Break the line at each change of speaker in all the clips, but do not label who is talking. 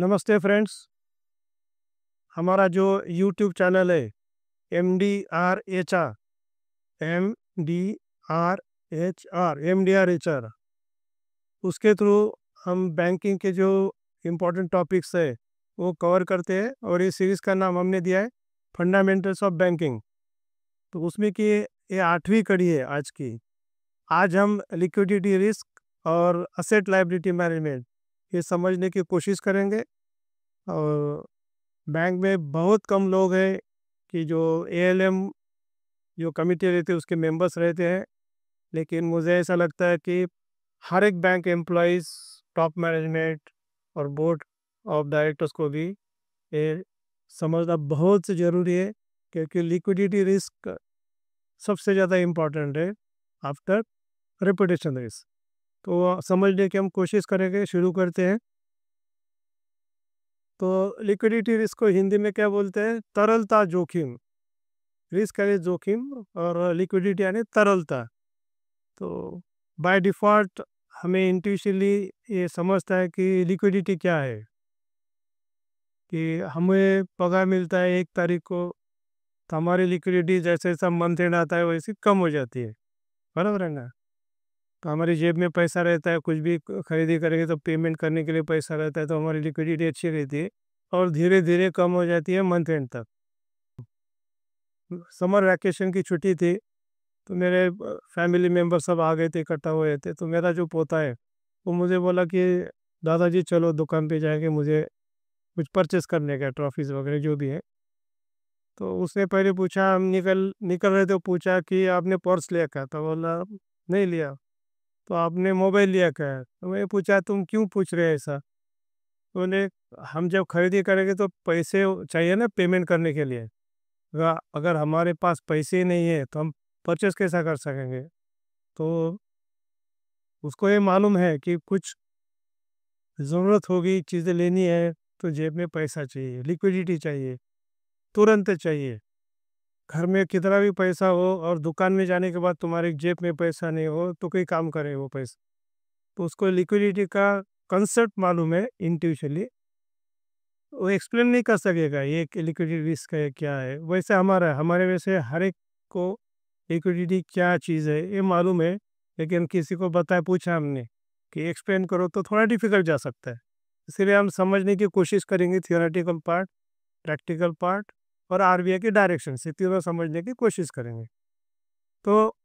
नमस्ते फ्रेंड्स। हमारा जो यूट्यूब चैनल है MDRHR उसके थ्रू हम बैंकिंग के जो इम्पोर्टेंट टॉपिक्स है वो कवर करते हैं और इस सीरीज़ का नाम हमने दिया है फंडामेंटल्स ऑफ बैंकिंग। तो उसमें की ये 8वीं कड़ी है आज की। आज हम लिक्विडिटी रिस्क और असेट लायबिलिटी मैनेजमेंट ये समझने की कोशिश करेंगे। और बैंक में बहुत कम लोग हैं कि जो ALM जो कमिटी रहती है उसके मेंबर्स रहते हैं, लेकिन मुझे ऐसा लगता है कि हर एक बैंक एम्प्लॉइज़, टॉप मैनेजमेंट और बोर्ड ऑफ डायरेक्टर्स को भी ये समझना बहुत ज़रूरी है, क्योंकि लिक्विडिटी रिस्क सबसे ज़्यादा इम्पोर्टेंट है आफ्टर रेपुटेशन रिस्क। तो समझने की हम कोशिश करेंगे, शुरू करते हैं। तो लिक्विडिटी रिस्क को हिंदी में क्या बोलते हैं? तरलता जोखिम। रिस्क यानी जोखिम और लिक्विडिटी यानी तरलता। तो बाय डिफ़ॉल्ट हमें इंट्यूशनली ये समझता है कि लिक्विडिटी क्या है, कि हमें पगार मिलता है 1 तारीख को, तो हमारी लिक्विडिटी जैसे जैसा मंथ एंड आता है वैसे कम हो जाती है, बराबर है ना? तो हमारी जेब में पैसा रहता है, कुछ भी खरीदी करेंगे तो पेमेंट करने के लिए पैसा रहता है, तो हमारी लिक्विडिटी अच्छी रहती है और धीरे धीरे कम हो जाती है मंथ एंड तक। समर वैकेशन की छुट्टी थी, तो मेरे फैमिली मेम्बर सब आ गए थे, इकट्ठा हुए थे। तो मेरा जो पोता है वो मुझे बोला कि दादाजी चलो दुकान पे जाएंगे, मुझे कुछ परचेस करने का, ट्रॉफीज़ वगैरह जो भी है। तो उसने पहले पूछा, हम निकल निकल रहे थे, पूछा कि आपने पर्स लिया क्या? तो बोला नहीं लिया। तो आपने मोबाइल लिया क्या है? तो मैंने पूछा तुम क्यों पूछ रहे हैं ऐसा? बोले हम जब खरीदी करेंगे तो पैसे चाहिए ना पेमेंट करने के लिए। अगर हमारे पास पैसे ही नहीं है तो हम परचेस कैसा कर सकेंगे? तो उसको ये मालूम है कि कुछ ज़रूरत होगी, चीज़ें लेनी है, तो जेब में पैसा चाहिए, लिक्विडिटी चाहिए, तुरंत चाहिए। घर में कितना भी पैसा हो और दुकान में जाने के बाद तुम्हारी जेब में पैसा नहीं हो तो कोई काम करे वो पैसा। तो उसको लिक्विडिटी का कंसेप्ट मालूम है इंट्यूशनली। वो एक्सप्लेन नहीं कर सकेगा ये कि लिक्विडिटी रिस्क है क्या है। वैसे हमारे वैसे हर एक को लिक्विडिटी क्या चीज़ है ये मालूम है, लेकिन किसी को बताया, पूछा हमने कि एक्सप्लेन करो तो थोड़ा डिफिकल्ट जा सकता है। इसलिए हम समझने की कोशिश करेंगे, थियोरेटिकल पार्ट, प्रैक्टिकल पार्ट और RBI की डायरेक्शन से तीनों समझने की कोशिश करेंगे। तो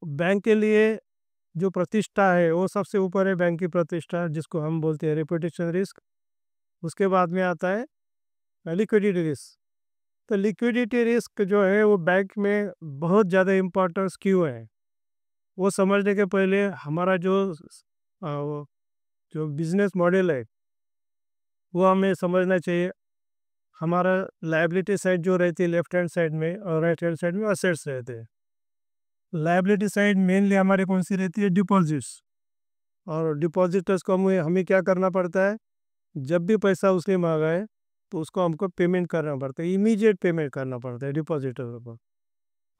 बैंक के लिए जो प्रतिष्ठा है वो सबसे ऊपर है, बैंक की प्रतिष्ठा जिसको हम बोलते हैं रेपुटेशन रिस्क। उसके बाद में आता है लिक्विडिटी रिस्क। तो लिक्विडिटी रिस्क जो है वो बैंक में बहुत ज़्यादा इम्पोर्टेंस क्यों है, वो समझने के पहले हमारा जो बिजनेस मॉडल है वो हमें समझना चाहिए। हमारा लायबिलिटी साइड जो रहती है लेफ्ट हैंड साइड में और राइट हैंड साइड में असेट्स रहते हैं। लायबिलिटी साइड मेनली हमारे कौन सी रहती है? डिपॉजिट्स। और डिपॉजिटर्स को हमें हमें क्या करना पड़ता है? जब भी पैसा उसने मांगा है तो उसको हमको पेमेंट करना पड़ता है, इमीडिएट पेमेंट करना पड़ता है डिपॉजिटर को।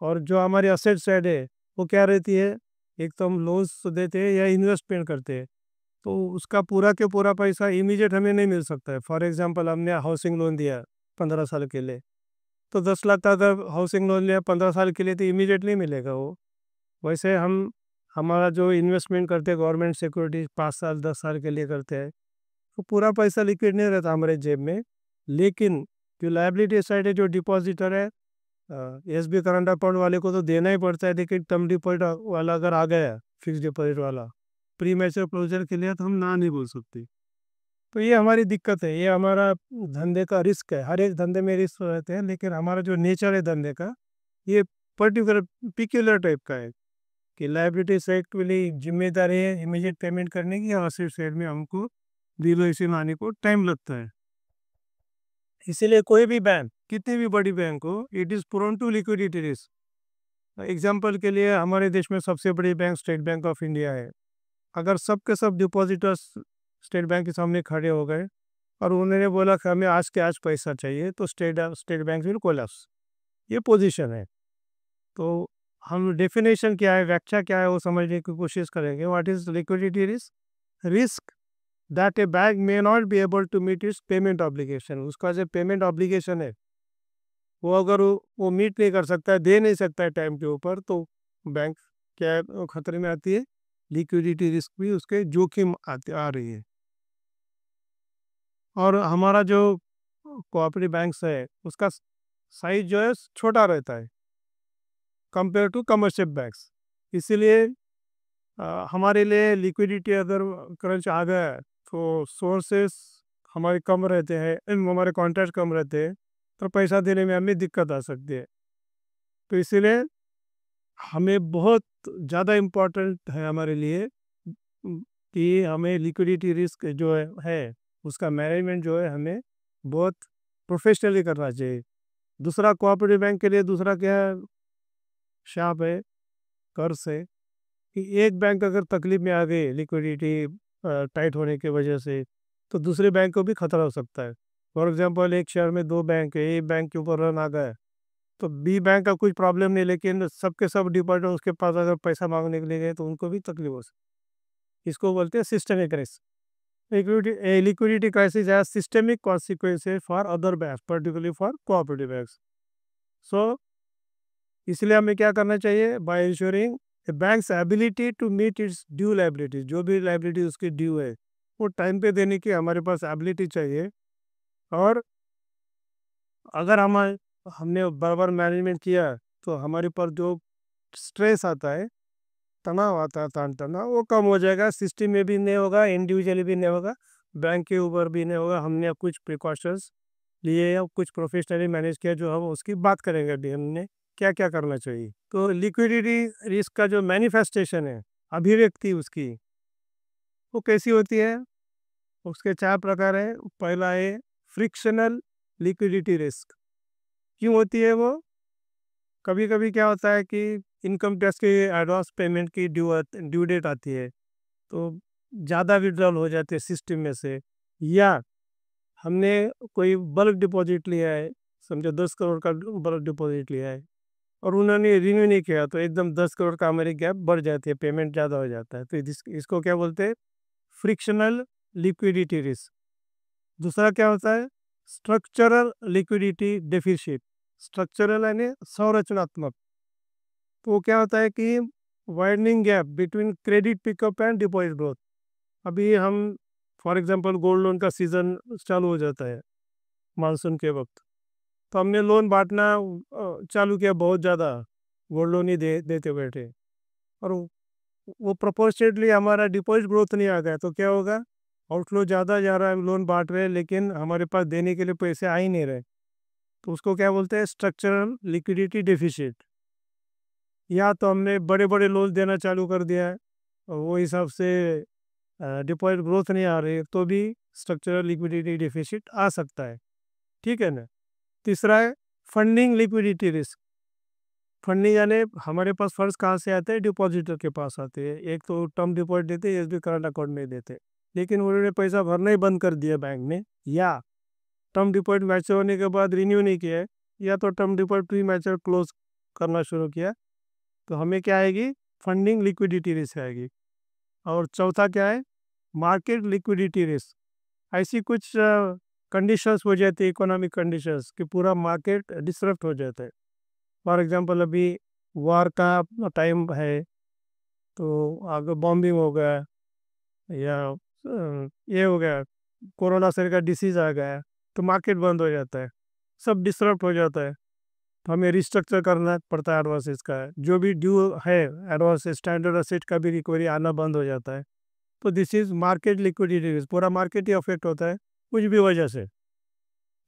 और जो हमारी असेट साइड है वो क्या रहती है? एक तो हम लोन्स देते हैं या इन्वेस्टमेंट करते हैं, तो उसका पूरा के पूरा पैसा इमीडिएट हमें नहीं मिल सकता है। फॉर एग्जांपल हमने हाउसिंग लोन दिया 15 साल के लिए, तो 10 लाख का अगर हाउसिंग लोन लिया 15 साल के लिए तो इमीडिएट नहीं मिलेगा वो। वैसे हम हमारा जो इन्वेस्टमेंट करते हैं गवर्नमेंट सिक्योरिटी 5 साल 10 साल के लिए करते हैं, तो पूरा पैसा लिक्विड नहीं रहता हमारे जेब में। लेकिन जो लायबिलिटी साइड है, जो डिपॉजिटर है, SB करंट अकाउंट वाले को तो देना ही पड़ता है, लेकिन टर्म डिपॉजिट वाला अगर आ गया, फिक्स डिपॉजिट वाला प्री मैच्योर क्लोजर के लिए, तो हम ना नहीं बोल सकते। तो ये हमारी दिक्कत है, ये हमारा धंधे का रिस्क है। हर एक धंधे में रिस्क रहते हैं, लेकिन हमारा जो नेचर है धंधे का, ये पर्टिकुलर पिक्यूलर टाइप का है कि लायबिलिटी साइड के लिए जिम्मेदारी है इमीडिएट पेमेंट करने की, और असेट साइड में हमको रिवैल्यूएशन आने को टाइम लगता है। इसीलिए कोई भी बैंक, कितनी भी बड़ी बैंक हो, it is prone to liquidity risk. Example के लिए हमारे देश में सबसे बड़ी bank State Bank of India है। अगर सब के सब डिपॉजिटर्स स्टेट बैंक के सामने खड़े हो गए और उन्होंने बोला कि हमें आज के आज पैसा चाहिए, तो state state bank will collapse. ये पोजीशन है। तो हम डेफिनेशन क्या है, व्याख्या क्या है, वो समझने की कोशिश करेंगे। What is liquidity risk? Risk that a bank may not be able to meet its payment obligation. उसका जो पेमेंट ऑब्लिगेशन है वो अगर वो मीट नहीं कर सकता है, दे नहीं सकता है टाइम के ऊपर, तो बैंक क्या है, वो खतरे में आती है। लिक्विडिटी रिस्क भी उसके जोखिम आती आ रही है। और हमारा जो कोऑपरेटिव बैंक्स है उसका साइज जो है छोटा रहता है कंपेयर टू कमर्शियल बैंक्स। इसीलिए हमारे लिए लिक्विडिटी अगर क्रंच आ गया है, तो सोर्सेस हमारे कम रहते हैं, हमारे कॉन्ट्रैक्ट कम रहते हैं, तो पैसा देने में हमें दिक्कत आ सकती है। तो इसीलिए हमें बहुत ज़्यादा इम्पोर्टेंट है हमारे लिए कि हमें लिक्विडिटी रिस्क जो है उसका मैनेजमेंट जो है हमें बहुत प्रोफेशनली करना चाहिए। दूसरा कोऑपरेटिव बैंक के लिए दूसरा क्या शाप है, कर्ज है, कि एक बैंक अगर तकलीफ में आ गई लिक्विडिटी टाइट होने की वजह से, तो दूसरे बैंक को भी खतरा हो सकता है। फॉर एग्जांपल एक शहर में दो बैंक है, ए बैंक के ऊपर रन आ गया, तो बी बैंक का कुछ प्रॉब्लम नहीं, लेकिन सबके सब डिपॉजिटर उसके पास अगर पैसा मांगने के लिए गए तो उनको भी तकलीफ हो सकती है। इसको बोलते हैं systemic risk. Liquidity crisis has systemic consequences for other banks, particularly for cooperative banks. So इसलिए हमें क्या करना चाहिए, by insuring banks ability to meet its due liability, जो भी लाइबिलिटी उसकी ड्यू है वो टाइम पे देने की हमारे पास एबिलिटी चाहिए। और अगर हमने बराबर मैनेजमेंट किया तो हमारे पर जो स्ट्रेस आता है, तनाव आता है, तान तनाव वो कम हो जाएगा। सिस्टम में भी नहीं होगा, इंडिविजुअली भी नहीं होगा, बैंक के ऊपर भी नहीं होगा। हमने कुछ प्रिकॉशंस लिए या कुछ प्रोफेशनली मैनेज किया, जो हम उसकी बात करेंगे अभी हमने क्या क्या करना चाहिए। तो लिक्विडिटी रिस्क का जो मैनिफेस्टेशन है, अभिव्यक्ति उसकी, वो कैसी होती है, उसके चार प्रकार है। पहला है फ्रिक्शनल लिक्विडिटी रिस्क। क्यों होती है वो, कभी कभी क्या होता है कि इनकम टैक्स के एडवांस पेमेंट की ड्यू डेट आती है, तो ज़्यादा विड्रॉल हो जाते हैं सिस्टम में से, या हमने कोई बल्क डिपॉजिट लिया है, समझो 10 करोड़ का बल्क डिपॉजिट लिया है, और उन्होंने रिन्यू नहीं किया, तो एकदम 10 करोड़ का हमारी गैप बढ़ जाती है, पेमेंट ज़्यादा हो जाता है। तो इसको क्या बोलते हैं, फ्रिक्शनल लिक्विडिटी रिस्क। दूसरा क्या होता है, स्ट्रक्चरल लिक्विडिटी डेफिसिट। स्ट्रक्चरल यानी संरचनात्मक। तो वो क्या होता है कि widening gap between credit pickup and deposit growth. अभी हम फॉर एग्जांपल गोल्ड लोन का सीज़न चालू हो जाता है मानसून के वक्त, तो हमने लोन बांटना चालू किया बहुत ज़्यादा, गोल्ड लोन ही देते बैठे, और वो प्रोपोर्शनेटली हमारा डिपॉजिट ग्रोथ नहीं आ गया, तो क्या होगा, आउटफ्लो ज़्यादा जा रहा है, लोन बांट रहे हैं लेकिन हमारे पास देने के लिए पैसे आ ही नहीं रहे, तो उसको क्या बोलते हैं, स्ट्रक्चरल लिक्विडिटी डेफिसिट। या तो हमने बड़े बड़े लोन देना चालू कर दिया है और वो हिसाब से डिपॉजिट ग्रोथ नहीं आ रही है, तो भी स्ट्रक्चरल लिक्विडिटी डेफिसिट आ सकता है। ठीक है ना। तीसरा है फंडिंग लिक्विडिटी रिस्क। फंडिंग यानी हमारे पास फंड्स कहाँ से आते हैं, डिपॉजिटर के पास आते हैं। एक तो टर्म डिपॉजिट देते हैं, एसबी करंट अकाउंट में देते, लेकिन उन्होंने पैसा भरना ही बंद कर दिया बैंक में, या टर्म डिपॉजिट मैच्योर होने के बाद रिन्यू नहीं किया है, या तो term deposit pre mature close करना शुरू किया, तो हमें क्या आएगी, फंडिंग लिक्विडिटी रिस्क आएगी। और चौथा क्या है, मार्केट लिक्विडिटी रिस्क। ऐसी कुछ कंडीशंस हो जाती है, इकोनॉमिक कंडीशंस, कि पूरा मार्केट डिसरप्ट हो जाता है। फॉर एग्जांपल अभी वार का टाइम है, तो आगे बॉम्बिंग हो गया, या ये हो गया, कोरोना से का डिसीज़ आ गया, तो मार्केट बंद हो जाता है, सब डिसरप्ट हो जाता है, तो हमें रिस्ट्रक्चर करना पड़ता है एडवांसेस का। जो भी ड्यू है एडवांस स्टैंडर्ड असेट का भी रिकवरी आना बंद हो जाता है। तो this is market liquidity risk, पूरा मार्केट ही अफेक्ट होता है कुछ भी वजह से।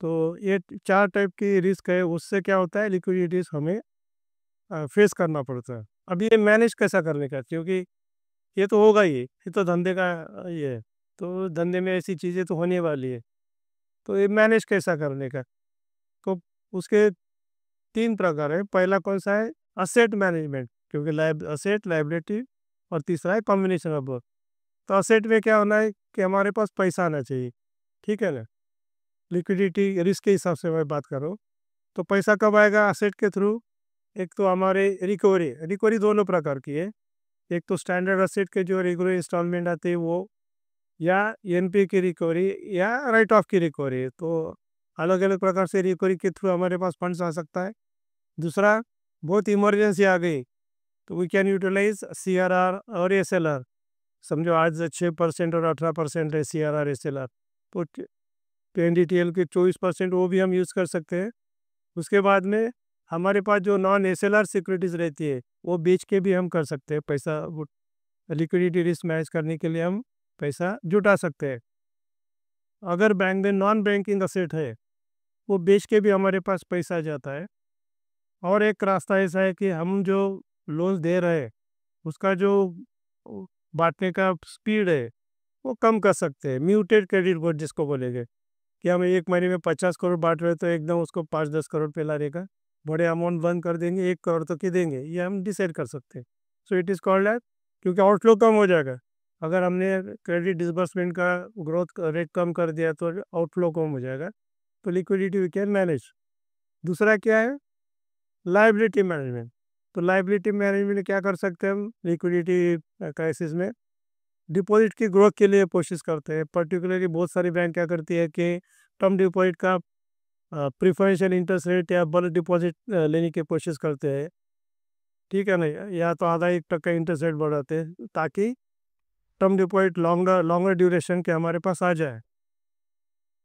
तो ये चार टाइप की रिस्क है, उससे क्या होता है, लिक्विडिटीज हमें फेस करना पड़ता है। अब ये मैनेज कैसा करने का, क्योंकि ये तो होगा ही, ये तो धंधे का ये है, तो धंधे में ऐसी चीज़ें तो होने वाली है, तो ये मैनेज कैसा करने का, तो उसके तीन प्रकार है। पहला कौन सा है, असेट मैनेजमेंट, क्योंकि असेट लाइबिलिटी, और तीसरा है कॉम्बिनेशन ऑफ बोथ। तो असेट में क्या होना है कि हमारे पास पैसा आना चाहिए, ठीक है ना, लिक्विडिटी रिस्क के हिसाब से मैं बात कर रहा हूँ। तो पैसा कब आएगा, असेट के थ्रू। एक तो हमारे रिकवरी, रिकवरी दोनों प्रकार की है। एक तो स्टैंडर्ड असेट के जो रेगुलर इंस्टॉलमेंट आते हैं वो या एनपी की रिकवरी या राइट ऑफ की रिकवरी। तो अलग अलग प्रकार से रिकवरी के थ्रू हमारे पास फंड्स आ सकता है। दूसरा, बहुत इमरजेंसी आ गई तो वी कैन यूटिलाइज सीआरआर और एसएलआर। समझो आज 6% और 18% है सीआरआर एसएलआर, तो 20 TL के 24% वो भी हम यूज़ कर सकते हैं। उसके बाद में हमारे पास जो नॉन एसएलआर सिक्योरिटीज़ रहती है वो बेच के भी हम कर सकते हैं पैसा, वो लिक्विडिटी रिस्क मैनेज करने के लिए हम पैसा जुटा सकते हैं। अगर बैंक में नॉन बैंकिंग असेट है वो बेच के भी हमारे पास पैसा आ जाता है। और एक रास्ता ऐसा है कि हम जो लोन दे रहे हैं उसका जो बांटने का स्पीड है वो कम कर सकते हैं। म्यूटेड क्रेडिट बोर्ड जिसको बोलेंगे कि हम एक महीने में 50 करोड़ बांट रहे हैं तो एकदम उसको 5-10 करोड़ पे ला देगा, बड़े अमाउंट बंद कर देंगे, 1 करोड़ तो क्या देंगे, ये हम डिसाइड कर सकते हैं। So it is called as, क्योंकि आउटफ्लो कम हो जाएगा। अगर हमने क्रेडिट डिसबर्समेंट का ग्रोथ रेट कम कर दिया तो आउटफ्लो कम हो जाएगा, तो लिक्विडिटी वी कैन मैनेज। दूसरा क्या है, लाइबिलिटी मैनेजमेंट। तो लाइबिलिटी मैनेजमेंट में क्या कर सकते हैं हम लिक्विडिटी क्राइसिस में, डिपॉजिट की ग्रोथ के लिए कोशिश करते हैं। पर्टिकुलरली बहुत सारी बैंक क्या करती है कि टर्म डिपॉजिट का प्रिफरेंशियल इंटरेस्ट रेट या बल्क डिपॉजिट लेने की कोशिश करते हैं, ठीक है ना, या तो आधा 1% इंटरेस्ट रेट बढ़ाते हैं ताकि term deposit longer longer duration के हमारे पास आ जाए।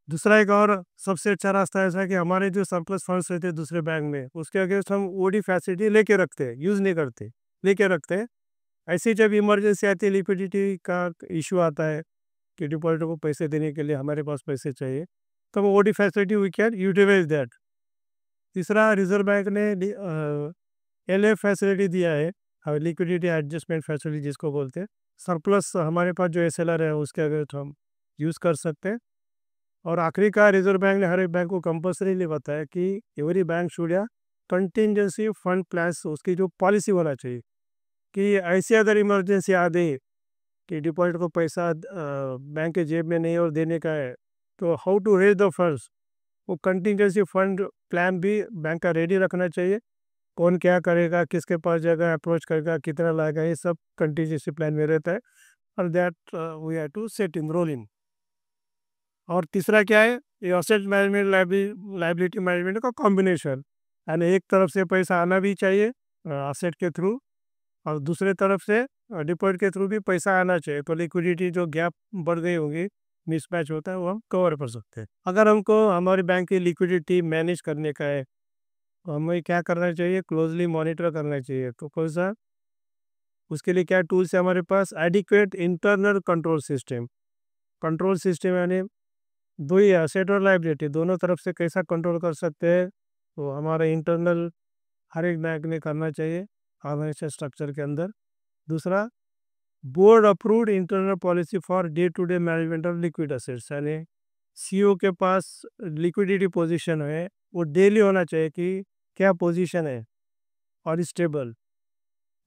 दूसरा एक और सबसे अच्छा रास्ता ऐसा है कि हमारे जो सरप्लस फंड्स रहते हैं दूसरे बैंक में उसके अगेंस्ट हम ओडी फैसिलिटी लेके रखते हैं, यूज़ नहीं करते, लेके रखते हैं। ऐसे जब इमरजेंसी आती है, लिक्विडिटी का इशू आता है कि डिपॉजिटर को पैसे देने के लिए हमारे पास पैसे चाहिए, तो वो OD facility we can utilize that. तीसरा, रिजर्व बैंक ने एलएफ फैसिलिटी दिया है, लिक्विडिटी एडजस्टमेंट फैसिलिटी जिसको बोलते हैं। सरप्लस हमारे पास जो एसएलआर है उसके अगेंस्ट हम यूज़ कर सकते हैं। और आखिरी का, रिजर्व बैंक ने हर एक बैंक को कंपल्सरीली बताया कि एवरी बैंक शुड या कंटिजेंसी फंड प्लान्स, उसकी जो पॉलिसी होना चाहिए कि ऐसी अगर इमरजेंसी आ गई कि डिपॉजिट को पैसा बैंक के जेब में नहीं और देने का है, तो how to raise the funds, वो कंटिजेंसी फंड प्लान भी बैंक का रेडी रखना चाहिए। कौन क्या करेगा, किसके पास जाएगा, अप्रोच करेगा, कितना लाएगा, ये सब कंटिजेंसी प्लान में रहता है। और that we have to set in roll in. और तीसरा क्या है, ये असेट मैनेजमेंट लाइबिलिटी मैनेजमेंट का कॉम्बिनेशन, यानी एक तरफ से पैसा आना भी चाहिए असेट के थ्रू, और दूसरे तरफ से डिपॉजिट के थ्रू भी पैसा आना चाहिए। तो लिक्विडिटी जो गैप बढ़ गई होगी, मिसमैच होता है, वो हम कवर कर सकते हैं। अगर हमको हमारी बैंक की लिक्विडिटी मैनेज करने का है तो हमें क्या करना चाहिए, क्लोजली मॉनिटर करना चाहिए। तो कौन सा, उसके लिए क्या टूल्स है हमारे पास, एडिक्वेट इंटरनल कंट्रोल सिस्टम, यानी दो ही एसेट और लाइबिलिटी दोनों तरफ से कैसा कंट्रोल कर सकते हैं, तो हमारे इंटरनल हर एक बैंक ने करना चाहिए ऑर्गेनाइजेशन स्ट्रक्चर के अंदर। दूसरा, board approved internal policy for day to day management of liquid assets, यानी सीईओ के पास लिक्विडिटी पोजीशन है, वो डेली होना चाहिए कि क्या पोजीशन है, और stable.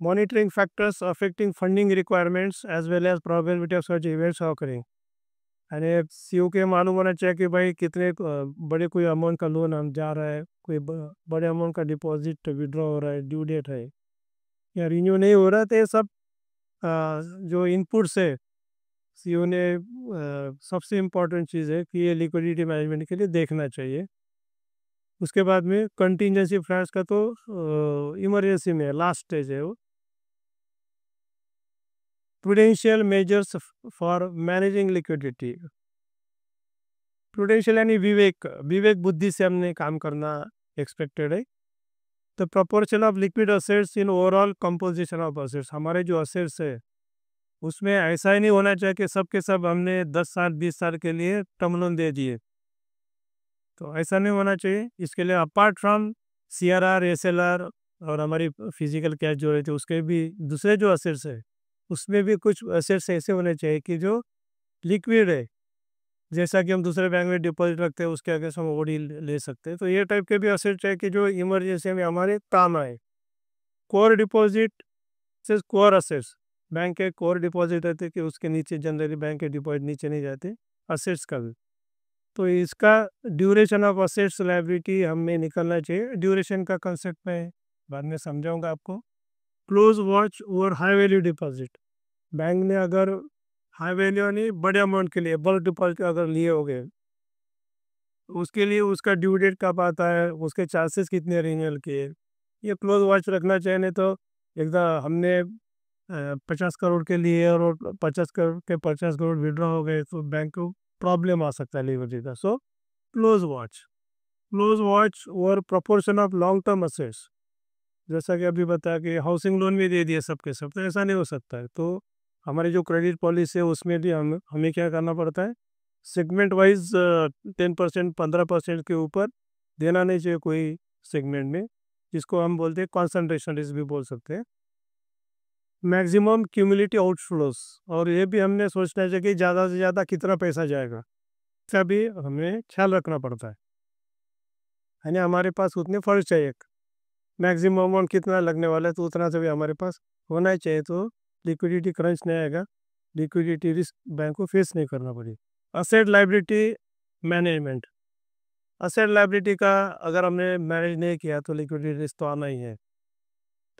Monitoring factors affecting funding requirements as well as probability of such events occurring, यानी सीईओ के मालूम होना चाहिए कि भाई कितने बड़े कोई अमाउंट का लोन हम जा रहा है, कोई बड़े अमाउंट का डिपॉजिट विड्रॉ हो रहा है, ड्यू डेट है या रिन्यू नहीं हो रहा है। तो ये सब जो इनपुट्स है सीईओ ने, सबसे इम्पोर्टेंट चीज़ है कि ये लिक्विडिटी मैनेजमेंट के लिए देखना चाहिए। उसके बाद में कंटिजेंसी प्लान्स का तो इमरजेंसी में लास्ट स्टेज है वो। Prudential measures for managing liquidity, prudential यानी विवेक, विवेक बुद्धि से हमने काम करना एक्सपेक्टेड है। तो proportion of liquid assets in overall composition of assets, हमारे जो असेट्स है उसमें ऐसा ही नहीं होना चाहिए कि सब के सब हमने 10 साल 20 साल के लिए टर्म लोन दे दिए, तो ऐसा नहीं होना चाहिए। इसके लिए अपार्ट फ्रॉम सीआरआर एसएलआर और हमारी फिजिकल कैश जो रहती है उसके भी दूसरे जो असेट्स है उसमें भी कुछ असेट्स ऐसे होने चाहिए कि जो लिक्विड है, जैसा कि हम दूसरे बैंक में डिपॉजिट रखते हैं उसके आगे से हम ओडी ले सकते हैं। तो ये टाइप के भी असेट्स है कि जो इमरजेंसी में हमारे काम आए। कोर डिपॉजिट से कोर असेट्स, बैंक के कोर डिपॉजिट रहते कि उसके नीचे जनरली बैंक के डिपॉजिट नीचे नहीं जाते, असेट्स का भी। तो इसका ड्यूरेशन ऑफ असेट्स लायबिलिटी हमें निकलना चाहिए। ड्यूरेशन का कंसेप्ट मैं बाद में समझाऊंगा आपको। Close watch over high value deposit, bank ने अगर हाई वैल्यू यानी बड़े अमाउंट के लिए बल्क डिपॉजिट अगर लिए हो गए, उसके लिए उसका ड्यू डेट कब आता है, उसके चार्जेस कितने रिन्यूअल के, ये क्लोज वॉच रखना चाहिए। नहीं तो एकदम हमने 50 करोड़ के लिए और 50 करोड़ के 50 करोड़ विड्रॉ हो गए तो बैंक को प्रॉब्लम आ सकता है लिक्विडिटी का। सो क्लोज वॉच और proportion of long term assets, जैसा कि अभी बताया कि हाउसिंग लोन भी दे दिए सबके सब, तो ऐसा नहीं हो सकता है। तो हमारी जो क्रेडिट पॉलिसी है उसमें भी हमें क्या करना पड़ता है, सेगमेंट वाइज 10% 15% के ऊपर देना नहीं चाहिए कोई सेगमेंट में, जिसको हम बोलते हैं कॉन्सेंट्रेशन रिस्क भी बोल सकते हैं। मैक्सिमम क्यूमुलेटिव आउटफ्लोस, और ये भी हमने सोचना चाहिए कि ज़्यादा से ज़्यादा कितना पैसा जाएगा, इसका भी हमें ख्याल रखना पड़ता है। यानी हमारे पास उतने फंड चाहिए, मैक्सिमम अमाउंट कितना लगने वाला है तो उतना से भी हमारे पास होना ही चाहिए, तो लिक्विडिटी क्रंच नहीं आएगा, लिक्विडिटी रिस्क बैंक को फेस नहीं करना पड़ेगा। Asset liability management, asset liability का अगर हमने मैनेज नहीं किया तो लिक्विडिटी रिस्क तो आना ही है।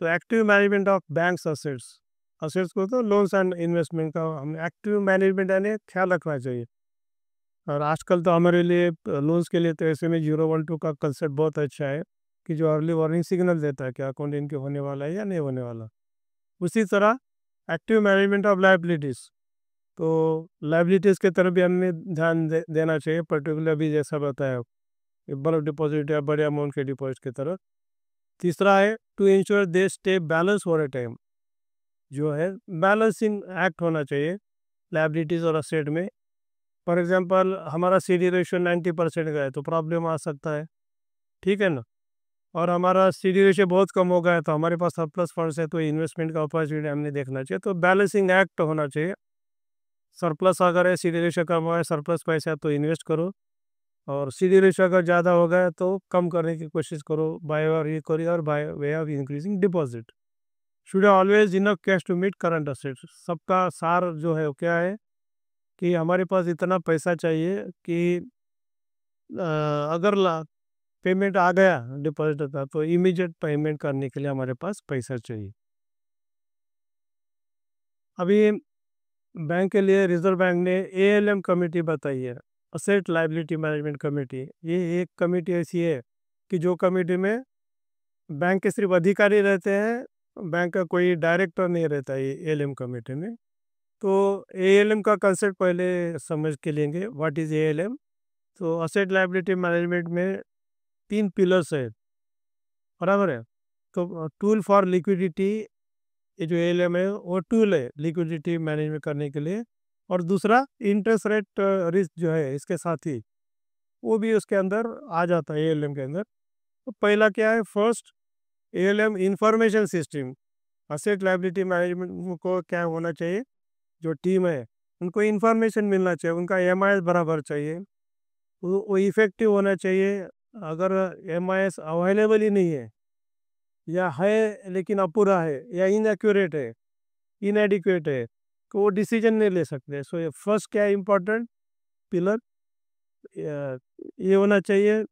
तो active management of banks assets, assets को तो लोन्स एंड इन्वेस्टमेंट का हमें एक्टिव मैनेजमेंट यानी ख्याल रखना चाहिए। और आजकल तो हमारे लिए लोन्स के लिए तो ऐसे में 012 का कंसेप्ट बहुत अच्छा है कि जो अर्ली वार्निंग सिग्नल देता है कि अकाउंट इनके होने वाला है या नहीं होने वाला। उसी तरह एक्टिव मैनेजमेंट ऑफ लाइबिलिटीज़, तो लाइबिलिटीज़ के तरफ भी हमें ध्यान देना चाहिए, पर्टिकुलर भी जैसा बताया बल्क डिपॉजिट या बड़े अमाउंट के डिपॉजिट की तरफ। तीसरा है to ensure they stay balance over a time, जो है बैलेंसिंग एक्ट होना चाहिए लाइबिलिटीज़ और असेट में। फॉर एग्जांपल हमारा CD रेशियो 90% का है तो प्रॉब्लम आ सकता है, ठीक है ना। और हमारा CD रेशियो बहुत कम हो गया है तो हमारे पास सरप्लस फंड्स है तो इन्वेस्टमेंट का अपॉर्चुनिटी हमने देखना चाहिए, तो बैलेंसिंग एक्ट होना चाहिए। सरप्लस अगर है, CD रेशियो कम हुआ है, सरप्लस पैसा है तो इन्वेस्ट करो, और CD रेशियो अगर ज़्यादा हो गया है तो कम करने की कोशिश करो बाय और ये करिए और by way of increasing deposit. Should always enough cash to meet current assets, सबका सार जो है वो क्या है कि हमारे पास इतना पैसा चाहिए कि अगर पेमेंट आ गया डिपॉजिट का तो इमीडिएट पेमेंट करने के लिए हमारे पास पैसा चाहिए। अभी बैंक के लिए रिजर्व बैंक ने ALM कमेटी बताई है, असेट लाइबिलिटी मैनेजमेंट कमेटी। ये एक कमेटी ऐसी है कि जो कमेटी में बैंक के सिर्फ अधिकारी रहते हैं, बैंक का कोई डायरेक्टर नहीं रहता है ALM कमेटी में। तो ALM का कंसेप्ट पहले समझ के लेंगे, व्हाट इज़ ALM। तो असेट लाइबिलिटी मैनेजमेंट में 3 पिलर्स है, बराबर है। तो टूल फॉर लिक्विडिटी, ये जो ALM है वो टूल है लिक्विडिटी मैनेजमेंट करने के लिए। और दूसरा इंटरेस्ट रेट रिस्क जो है इसके साथ ही वो भी उसके अंदर आ जाता है ALM के अंदर। तो पहला क्या है, first ALM information system. Asset liability management को क्या होना चाहिए, जो टीम है उनको इंफॉर्मेशन मिलना चाहिए, उनका MIS बराबर चाहिए, वो इफेक्टिव होना चाहिए। अगर MIS अवेलेबल ही नहीं है या है लेकिन अपूरा है या इनएक्यूरेट है, इनएडिक्वेट है, तो वो डिसीजन नहीं ले सकते। सो ये फर्स्ट क्या है इम्पोर्टेंट पिलर, ये होना चाहिए,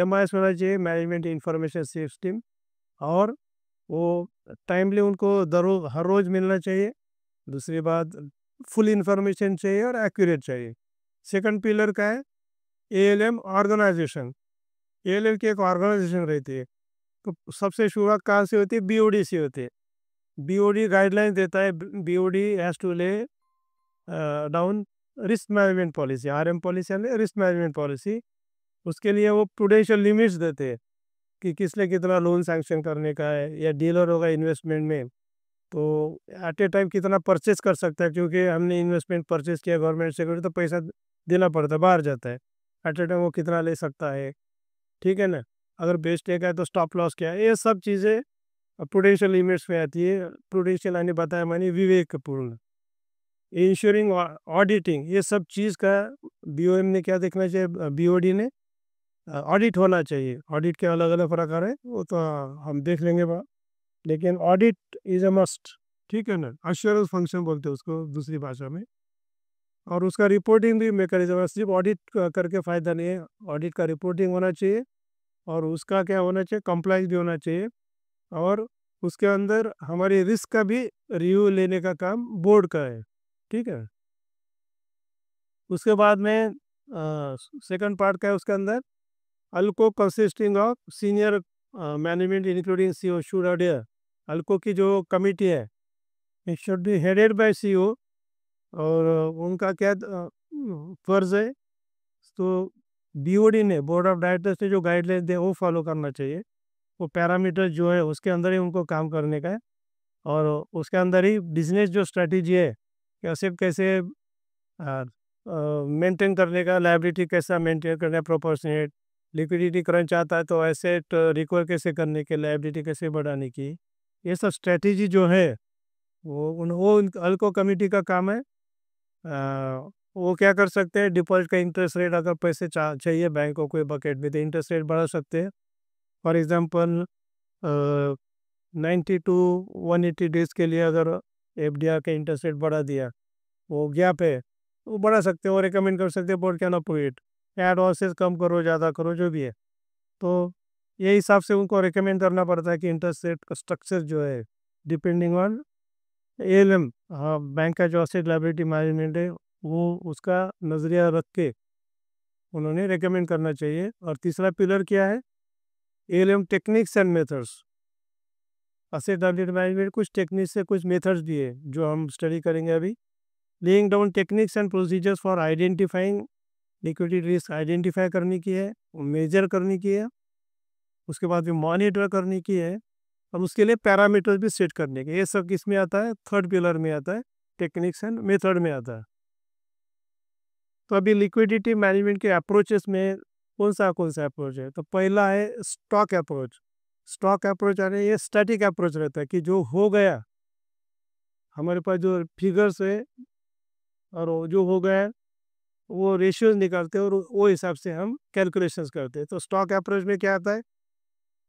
MIS होना चाहिए, मैनेजमेंट इंफॉर्मेशन सिस्टम। और वो टाइमली उनको हर रोज़ मिलना चाहिए। दूसरी बात, फुल इंफॉर्मेशन चाहिए और एक्यूरेट चाहिए। सेकंड पिलर का है ALM ऑर्गेनाइजेशन। ALM की एक ऑर्गेनाइजेशन रहती है, तो सबसे शुरुआत कहाँ से होती है, BOD से होती है। BOD गाइडलाइन देता है, BOD has to lay down risk management policy, RM policy यानी रिस्क मैनेजमेंट पॉलिसी। उसके लिए वो प्रूडेंशियल लिमिट्स देते हैं कि किसने कितना लोन सैंक्शन करने का है, या डीलर होगा इन्वेस्टमेंट में तो एट ए टाइम कितना परचेज कर सकता है, क्योंकि हमने इन्वेस्टमेंट परचेज किया गवर्नमेंट से तो पैसा देना पड़ता है, बाहर जाता है। एट ए टाइम वो कितना ले सकता है, ठीक है ना। अगर बेस्ट टेक है तो स्टॉप लॉस क्या है, ये सब चीज़ें प्रूडेंशियल लिमिट्स में आती है। प्रूडेंशियल यानी बताया मैंने विवेकपूर्ण। इंश्योरिंग ऑडिटिंग, ये सब चीज़ का BOM ने क्या देखना चाहिए, BOD ने ऑडिट होना चाहिए। ऑडिट के अलग अलग प्रकार है, वो तो हम देख लेंगे लेकिन ऑडिट इज़ अ मस्ट, ठीक है ना। अश्योरेंस फंक्शन बोलते हैं उसको दूसरी भाषा में। और उसका रिपोर्टिंग भी मेकनिज्म है, सिर्फ ऑडिट करके फ़ायदा नहीं है, ऑडिट का रिपोर्टिंग होना चाहिए, और उसका क्या होना चाहिए, कंप्लाइंस भी होना चाहिए। और उसके अंदर हमारी रिस्क का भी रिव्यू लेने का काम बोर्ड का है, ठीक है। उसके बाद में सेकंड पार्ट का है उसके अंदर, ALCO consisting of senior management including CEO should adhere. ALCO की जो कमिटी है it should be headed by CEO, और उनका क्या फर्ज है, तो बीओडी ने, बोर्ड ऑफ डायरेक्टर्स ने जो गाइडलाइन दे वो फॉलो करना चाहिए। वो पैरामीटर जो है उसके अंदर ही उनको काम करने का है, और उसके अंदर ही बिजनेस जो स्ट्रेटजी है कैसे कैसे मेंटेन करने का, लायबिलिटी कैसा मेंटेन करना है प्रोपोर्शनेट, लिक्विडिटी क्रंच आता है तो एसेट रिकवर कैसे करने के, लायबिलिटी कैसे बढ़ाने की, ये सब स्ट्रेटजी जो है वो अल्को कमेटी का काम है। वो क्या कर सकते हैं, डिपॉजिट का इंटरेस्ट रेट, अगर पैसे चाहिए बैंक को कोई बकेट में तो इंटरेस्ट रेट बढ़ा सकते हैं। फॉर एग्जांपल 90 to 180 डेज के लिए अगर एफडीआर का इंटरेस्ट रेट बढ़ा दिया, वो गैप है, वो बढ़ा सकते हैं और रिकमेंड कर सकते हैं board can approve it. Advances कम करो, ज़्यादा करो, जो भी है, तो ये हिसाब से उनको रिकमेंड करना पड़ता है कि इंटरेस्ट रेट का स्ट्रक्चर जो है डिपेंडिंग ऑन एएलएम, हाँ, बैंक का जो एसेट लायबिलिटी मैनेजमेंट है वो उसका नज़रिया रख के उन्होंने रिकमेंड करना चाहिए। और तीसरा पिलर क्या है, ALM techniques and methods. Asset liability management कुछ टेक्निक्स से कुछ मेथड्स भी है जो हम स्टडी करेंगे अभी। Laying down techniques and procedures for identifying liquidity risk, identify करने की है, मेजर करने की है, उसके बाद भी मॉनिटर करने की है, और उसके लिए पैरामीटर्स भी सेट करने के। ये सब किस में आता है, थर्ड पिलर में आता है, टेक्निक्स एंड मेथड में आता है। तो अभी लिक्विडिटी मैनेजमेंट के अप्रोचेस में कौन सा अप्रोच है, तो पहला है स्टॉक अप्रोच। स्टॉक अप्रोच यानी ये स्टैटिक अप्रोच रहता है कि जो हो गया, हमारे पास जो फिगर्स है और वो जो हो गया वो रेशियोज निकालते हैं और वो हिसाब से हम कैलकुलेशंस करते हैं। तो स्टॉक अप्रोच में क्या आता है,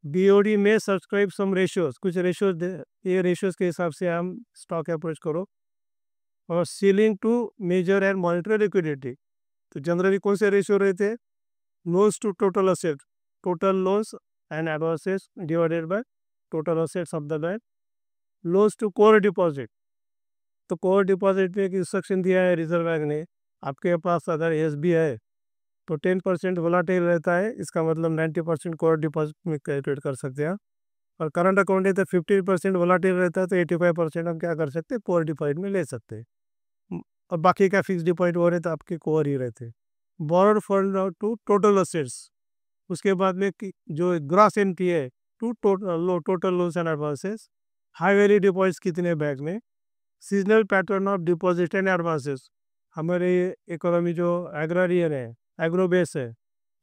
बीओडी में सब्सक्राइब सम रेशियोज, कुछ रेशियोज, ये रेशियोज के हिसाब से हम स्टॉक अप्रोच करो। और ceiling to measure and monitor liquidity, तो जनरली कौन से रेशियो रहते हैं, loans to total asset, total loans and advances divided by total assets of the bank. Loans to core deposit, तो कोर डिपॉजिट में एक इंस्ट्रक्शन दिया है रिजर्व बैंक ने, आपके पास अगर एसबी है तो 10% वोलाटाइल रहता है, इसका मतलब 90% कोर डिपॉजिट में कैलकुलेट कर सकते हैं। और करंट अकाउंट है तो 15% वोलाटाइल रहता है, तो 85% हम क्या कर सकते हैं, कोर डिपॉजिट में ले सकते हैं। और बाकी का फिक्स डिपॉजिट हो रहे तो आपके कोर ही रहते हैं। Borrowed fund to total assets, उसके बाद में जो ग्रॉस एनपी है to total loans and advances, high value deposits कितने बैंक में, seasonal pattern of deposit and advances, हमारे इकोनॉमी जो एग्रारियन है, एग्रो बेस है,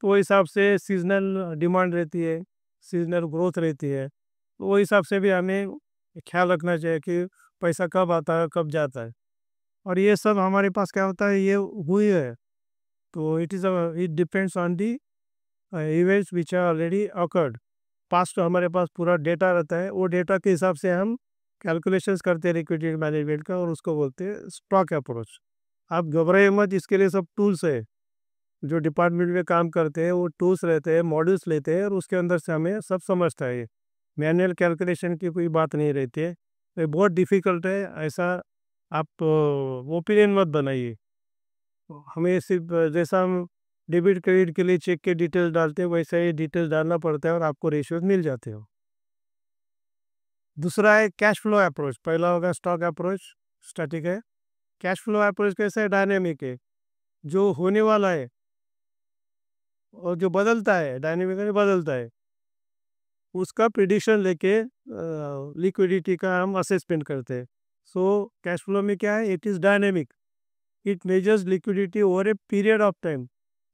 तो वो हिसाब से सीजनल डिमांड रहती है, सीजनल ग्रोथ रहती है, तो वो हिसाब से भी हमें ख्याल रखना चाहिए कि पैसा कब आता है कब जाता है। और ये सब हमारे पास क्या होता है, ये हुई है, तो it depends on the events which are already occurred. Past हमारे पास पूरा डेटा रहता है, वो डेटा के हिसाब से हम कैलकुलेशंस करते हैं लिक्विडिटी मैनेजमेंट का, और उसको बोलते हैं स्टॉक अप्रोच। आप घबराइए मत, इसके लिए सब टूल्स है, जो डिपार्टमेंट में काम करते हैं वो टूल्स रहते हैं, मॉडल्स लेते हैं, और उसके अंदर से हमें सब समझता है। मैनुअल कैलकुलेशन की कोई बात नहीं रहती है, ये बहुत डिफ़िकल्ट है ऐसा, आप ओपिनियन मत बनाइए। हमें सिर्फ जैसा हम डेबिट क्रेडिट के लिए चेक के डिटेल्स डालते हैं वैसा ही डिटेल्स डालना पड़ता है और आपको रेशियोज मिल जाते हो। दूसरा है कैश फ्लो अप्रोच, पहला होगा स्टॉक अप्रोच, स्टैटिक है। कैश फ्लो अप्रोच कैसा है, डायनेमिक है, जो होने वाला है और जो बदलता है, डायनेमिकली बदलता है, उसका प्रिडिक्शन लेके लिक्विडिटी का हम असेसमेंट करते हैं। सो कैश फ्लो में क्या है, it is dynamic, it measures liquidity over a period of time,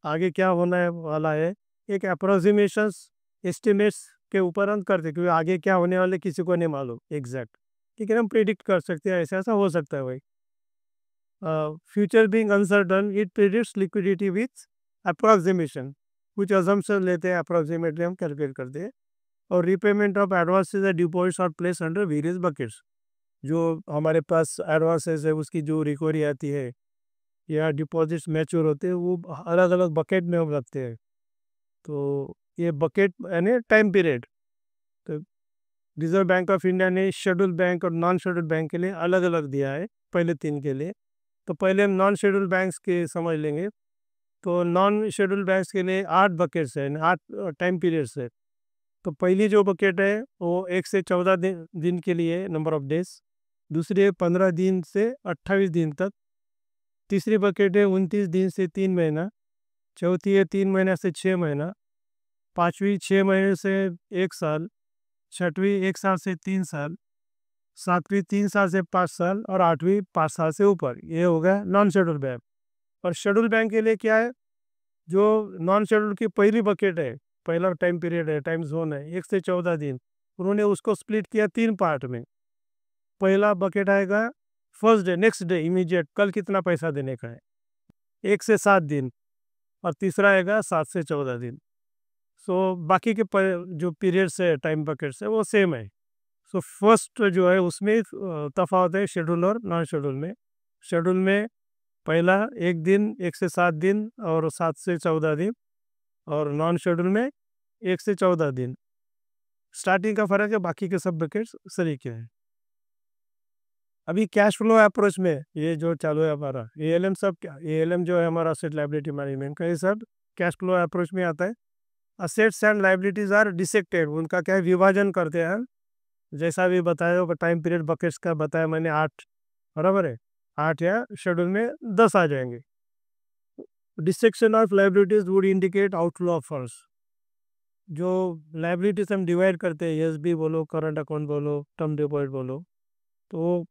आगे क्या होना है वाला है, एक अप्रोक्सीमेशंस एस्टिमेट्स के ऊपर हम करते हैं, क्योंकि आगे क्या होने वाले किसी को नहीं मालूम एग्जैक्ट, ठीक है, हम प्रिडिक्ट कर सकते हैं ऐसा ऐसा हो सकता है भाई। Future being uncertain, it predicts liquidity with approximation, कुछ अजम्पशन लेते हैं, अप्रोक्सीमेटली हम कैलकुलेट करते हैं। और repayment of advances and deposits are place under various buckets, जो हमारे पास एडवांसेस है उसकी जो रिकवरी आती है या डिपॉजिट्स मैच्योर होते हैं वो अलग अलग बकेट में हम रखते हैं। तो ये बकेट यानी टाइम पीरियड, तो रिजर्व बैंक ऑफ इंडिया ने शेड्यूल बैंक और नॉन शेड्यूल बैंक के लिए अलग अलग दिया है, पहले तीन के लिए। तो पहले हम नॉन शेड्यूल बैंक्स के समझ लेंगे। तो नॉन शेड्यूल बैंक्स के लिए 8 बकेट्स हैं, 8 टाइम पीरियड्स है। तो पहली जो बकेट है वो 1 से 14 दिन के लिए, नंबर ऑफ डेज। दूसरी है 15 दिन से 28 दिन तक। तीसरी बकेट है 29 दिन से 3 महीना। चौथी है 3 महीना से 6 महीना। पाँचवीं 6 महीने से 1 साल। छठवीं 1 साल से 3 साल। सातवीं 3 साल से 5 साल। और आठवीं 5 साल से ऊपर। ये हो गया नॉन शेड्यूल बैंक। और शेड्यूल बैंक के लिए क्या है, जो नॉन शेड्यूल की पहली बकेट है, पहला टाइम पीरियड है, टाइम जोन है 1 से 14 दिन, उन्होंने उसको स्प्लिट किया 3 पार्ट में। पहला बकेट आएगा first day, next day, immediate, कल कितना पैसा देने का है, 1 से 7 दिन। और तीसरा आएगा 7 से 14 दिन। सो बाकी के जो पीरियड्स है, टाइम बकेट्स है, वो सेम है। सो फर्स्ट जो है उसमें तफावत है शेड्यूल और नॉन शेड्यूल में। शेड्यूल में पहला 1 दिन, 1 से 7 दिन और 7 से 14 दिन। और नॉन शेड्यूल में 1 से 14 दिन। स्टार्टिंग का फर्क है, बाकी के सब बकेट्स सलीके हैं। अभी कैश फ्लो अप्रोच में ये जो चालू है हमारा एएलएम, सब एएलएम जो है हमारा असेट लायबिलिटी मैनेजमेंट का, ये सब कैश फ्लो अप्रोच में आता है। Assets and liabilities are dissected, उनका क्या है, विभाजन करते हैं। जैसा भी बताया टाइम पीरियड बकेट्स का बताया मैंने 8, बराबर है, 8 या शेड्यूल में 10 आ जाएंगे। Dissection of liabilities would indicate outflow of funds. जो लायबिलिटीज हम डिवाइड करते हैं, एसबी बोलो, करंट अकाउंट बोलो, टर्म डिपॉजिट बोलो, तो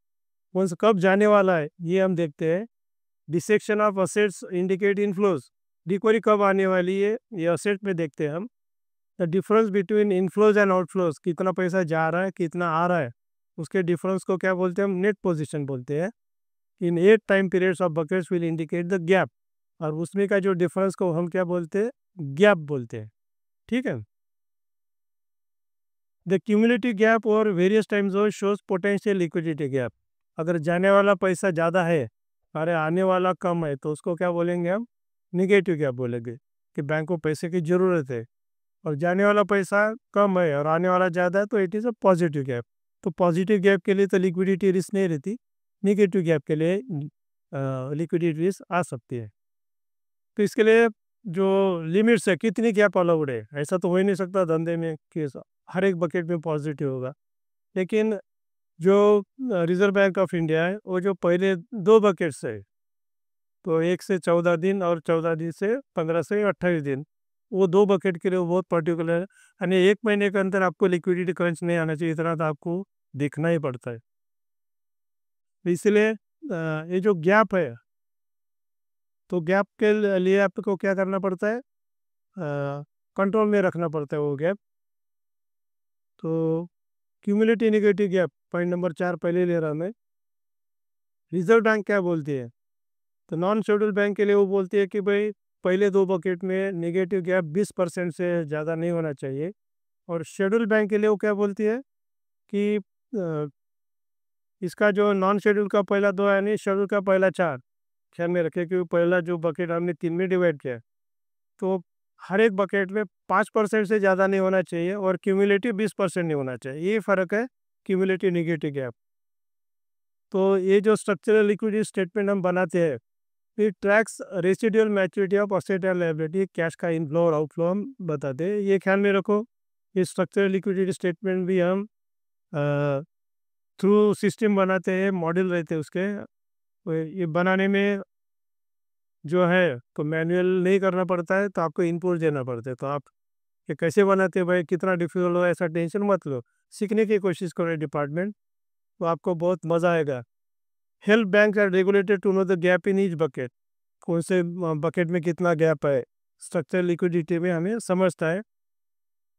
कौन सा कब जाने वाला है ये हम देखते हैं। Dissection of assets indicate inflows, recovery कब आने वाली है ये असेट में देखते हैं हम। The difference between inflows and outflows, कितना पैसा जा रहा है कितना आ रहा है, उसके डिफरेंस को क्या बोलते हैं हम, नेट पोजीशन बोलते हैं। इन 8 time periods of buckets will indicate the gap, और उसमें का जो डिफरेंस को हम क्या बोलते हैं, गैप बोलते हैं। ठीक है। द क्यूमुलेटिव गैप और various time zone shows potential liquidity gap. अगर जाने वाला पैसा ज़्यादा है अरे आने वाला कम है, तो उसको क्या बोलेंगे हम, निगेटिव गैप बोलेंगे, कि बैंक को पैसे की ज़रूरत है। और जाने वाला पैसा कम है और आने वाला ज़्यादा है, तो it is a positive gap. तो पॉजिटिव गैप के लिए तो लिक्विडिटी रिस्क नहीं रहती, निगेटिव गैप के लिए लिक्विडिटी रिस्क आ सकती है। तो इसके लिए जो लिमिट्स है, कितनी गैप अलाउड है, ऐसा तो हो ही नहीं सकता धंधे में कि हर एक बकेट में पॉजिटिव होगा। लेकिन जो रिजर्व बैंक ऑफ इंडिया है, वो जो पहले 2 बकेट्स है, तो 1 से 14 दिन और 14 दिन से 15 से 28 दिन, वो 2 बकेट के लिए वो बहुत पर्टिकुलर है। यानी 1 महीने के अंदर आपको लिक्विडिटी क्रंच नहीं आना चाहिए, इतना तो आपको देखना ही पड़ता है। तो इसलिए ये जो गैप है, तो गैप के लिए आपको क्या करना पड़ता है, कंट्रोल में रखना पड़ता है वो गैप। तो cumulative negative gap, point number 4 पहले ले रहा मैं। रिजर्व बैंक क्या बोलती है, तो नॉन शेड्यूल बैंक के लिए वो बोलती है कि भाई पहले 2 बकेट में नेगेटिव गैप 20% से ज़्यादा नहीं होना चाहिए। और शेड्यूल बैंक के लिए वो क्या बोलती है कि इसका जो नॉन शेड्यूल का पहला 2 यानी शेड्यूल का पहला 4 ख्याल में रखें, क्योंकि पहला जो बकेट हमने 3 में डिवाइड किया, तो हर एक बकेट में 5% से ज़्यादा नहीं होना चाहिए और क्यूमुलेटिव 20% नहीं होना चाहिए। ये फ़र्क है क्यूमुलेटिव नेगेटिव गैप। तो ये जो स्ट्रक्चरल लिक्विडिटी स्टेटमेंट हम बनाते हैं, ये tracks residual maturity of asset and liability, cash का इनफ्लो और आउटफ्लो हम बताते हैं। ये ख्याल में रखो, ये स्ट्रक्चरल लिक्विडिटी स्टेटमेंट भी हम थ्रू सिस्टम बनाते हैं, मॉडल रहते हैं उसके। तो ये बनाने में जो है तो मैनुअल नहीं करना पड़ता है, तो आपको इनपुट देना पड़ता है। तो आप ये कैसे बनाते हैं भाई, कितना डिफिकल्ट हो ऐसा टेंशन मत लो, सीखने की कोशिश करो डिपार्टमेंट, तो आपको बहुत मज़ा आएगा। Help bank are regulated to know the gap in each bucket, कौन से बकेट में कितना गैप है, स्ट्रक्चर लिक्विडिटी में हमें समझता है।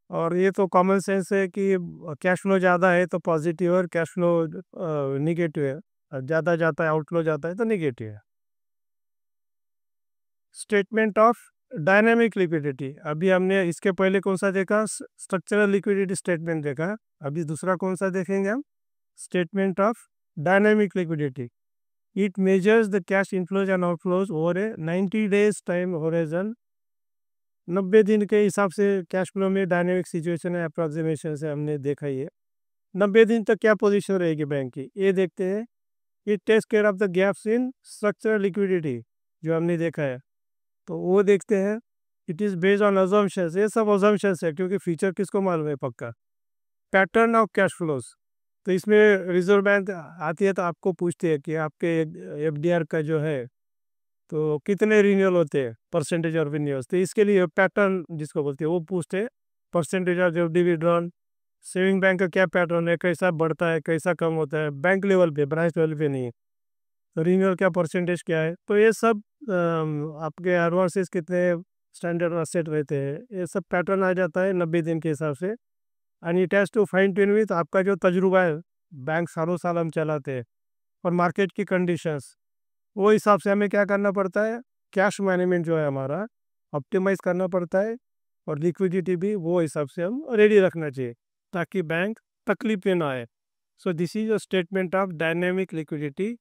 और ये तो कॉमन सेंस है कि कैश फ्लो ज़्यादा है तो पॉजिटिव और कैश फ्लो निगेटिव है, ज़्यादा जाता है आउटफ्लो जाता है तो निगेटिव है। स्टेटमेंट ऑफ डायनेमिक लिक्विडिटी, अभी हमने इसके पहले कौन सा देखा, स्ट्रक्चरल लिक्विडिटी स्टेटमेंट देखा। अभी दूसरा कौन सा देखेंगे हम, statement of dynamic liquidity. It measures the cash inflows and outflows over A 90 days time horizon. 90 दिन के हिसाब से कैश फ्लो में डायनेमिक सिचुएशन है, अप्रॉक्सीमेशन से हमने देखा ही है। 90 दिन तक क्या पोजीशन रहेगी बैंक की, ये देखते हैं। It takes care of the gaps in structural liquidity, जो हमने देखा है। तो वो देखते हैं। It is based on assumptions, ये सब अजम्पशंस है क्योंकि फ्यूचर किसको मालूम है पक्का। पैटर्न ऑफ कैश फ्लोज, तो इसमें रिजर्व बैंक आती है तो आपको पूछती है कि आपके एफडीआर का जो है तो कितने रिन्यूअल होते हैं, परसेंटेज ऑफ रिन्यूअल्स, तो इसके लिए पैटर्न जिसको बोलते हैं वो पूछते हैं। Percentage of FD withdrawal, saving bank का क्या पैटर्न है, कैसा बढ़ता है कैसा कम होता है, बैंक लेवल पे ब्रांच लेवल पे नहीं है। तो रिन्यूअल क्या परसेंटेज क्या है, तो ये सब आपके एडवांसेस कितने स्टैंडर्ड असेट रहते हैं, ये सब पैटर्न आ जाता है 90 दिन के हिसाब से। And it has to fine tune with आपका जो तजुर्बा है, बैंक सालों साल हम चलाते हैं, और मार्केट की कंडीशंस, वो हिसाब से हमें क्या करना पड़ता है, कैश मैनेजमेंट जो है हमारा ऑप्टिमाइज करना पड़ता है, और लिक्विडिटी भी वो हिसाब से हम रेडी रखना चाहिए ताकि बैंक तकलीफ में ना आए। So this is a statement of dynamic liquidity.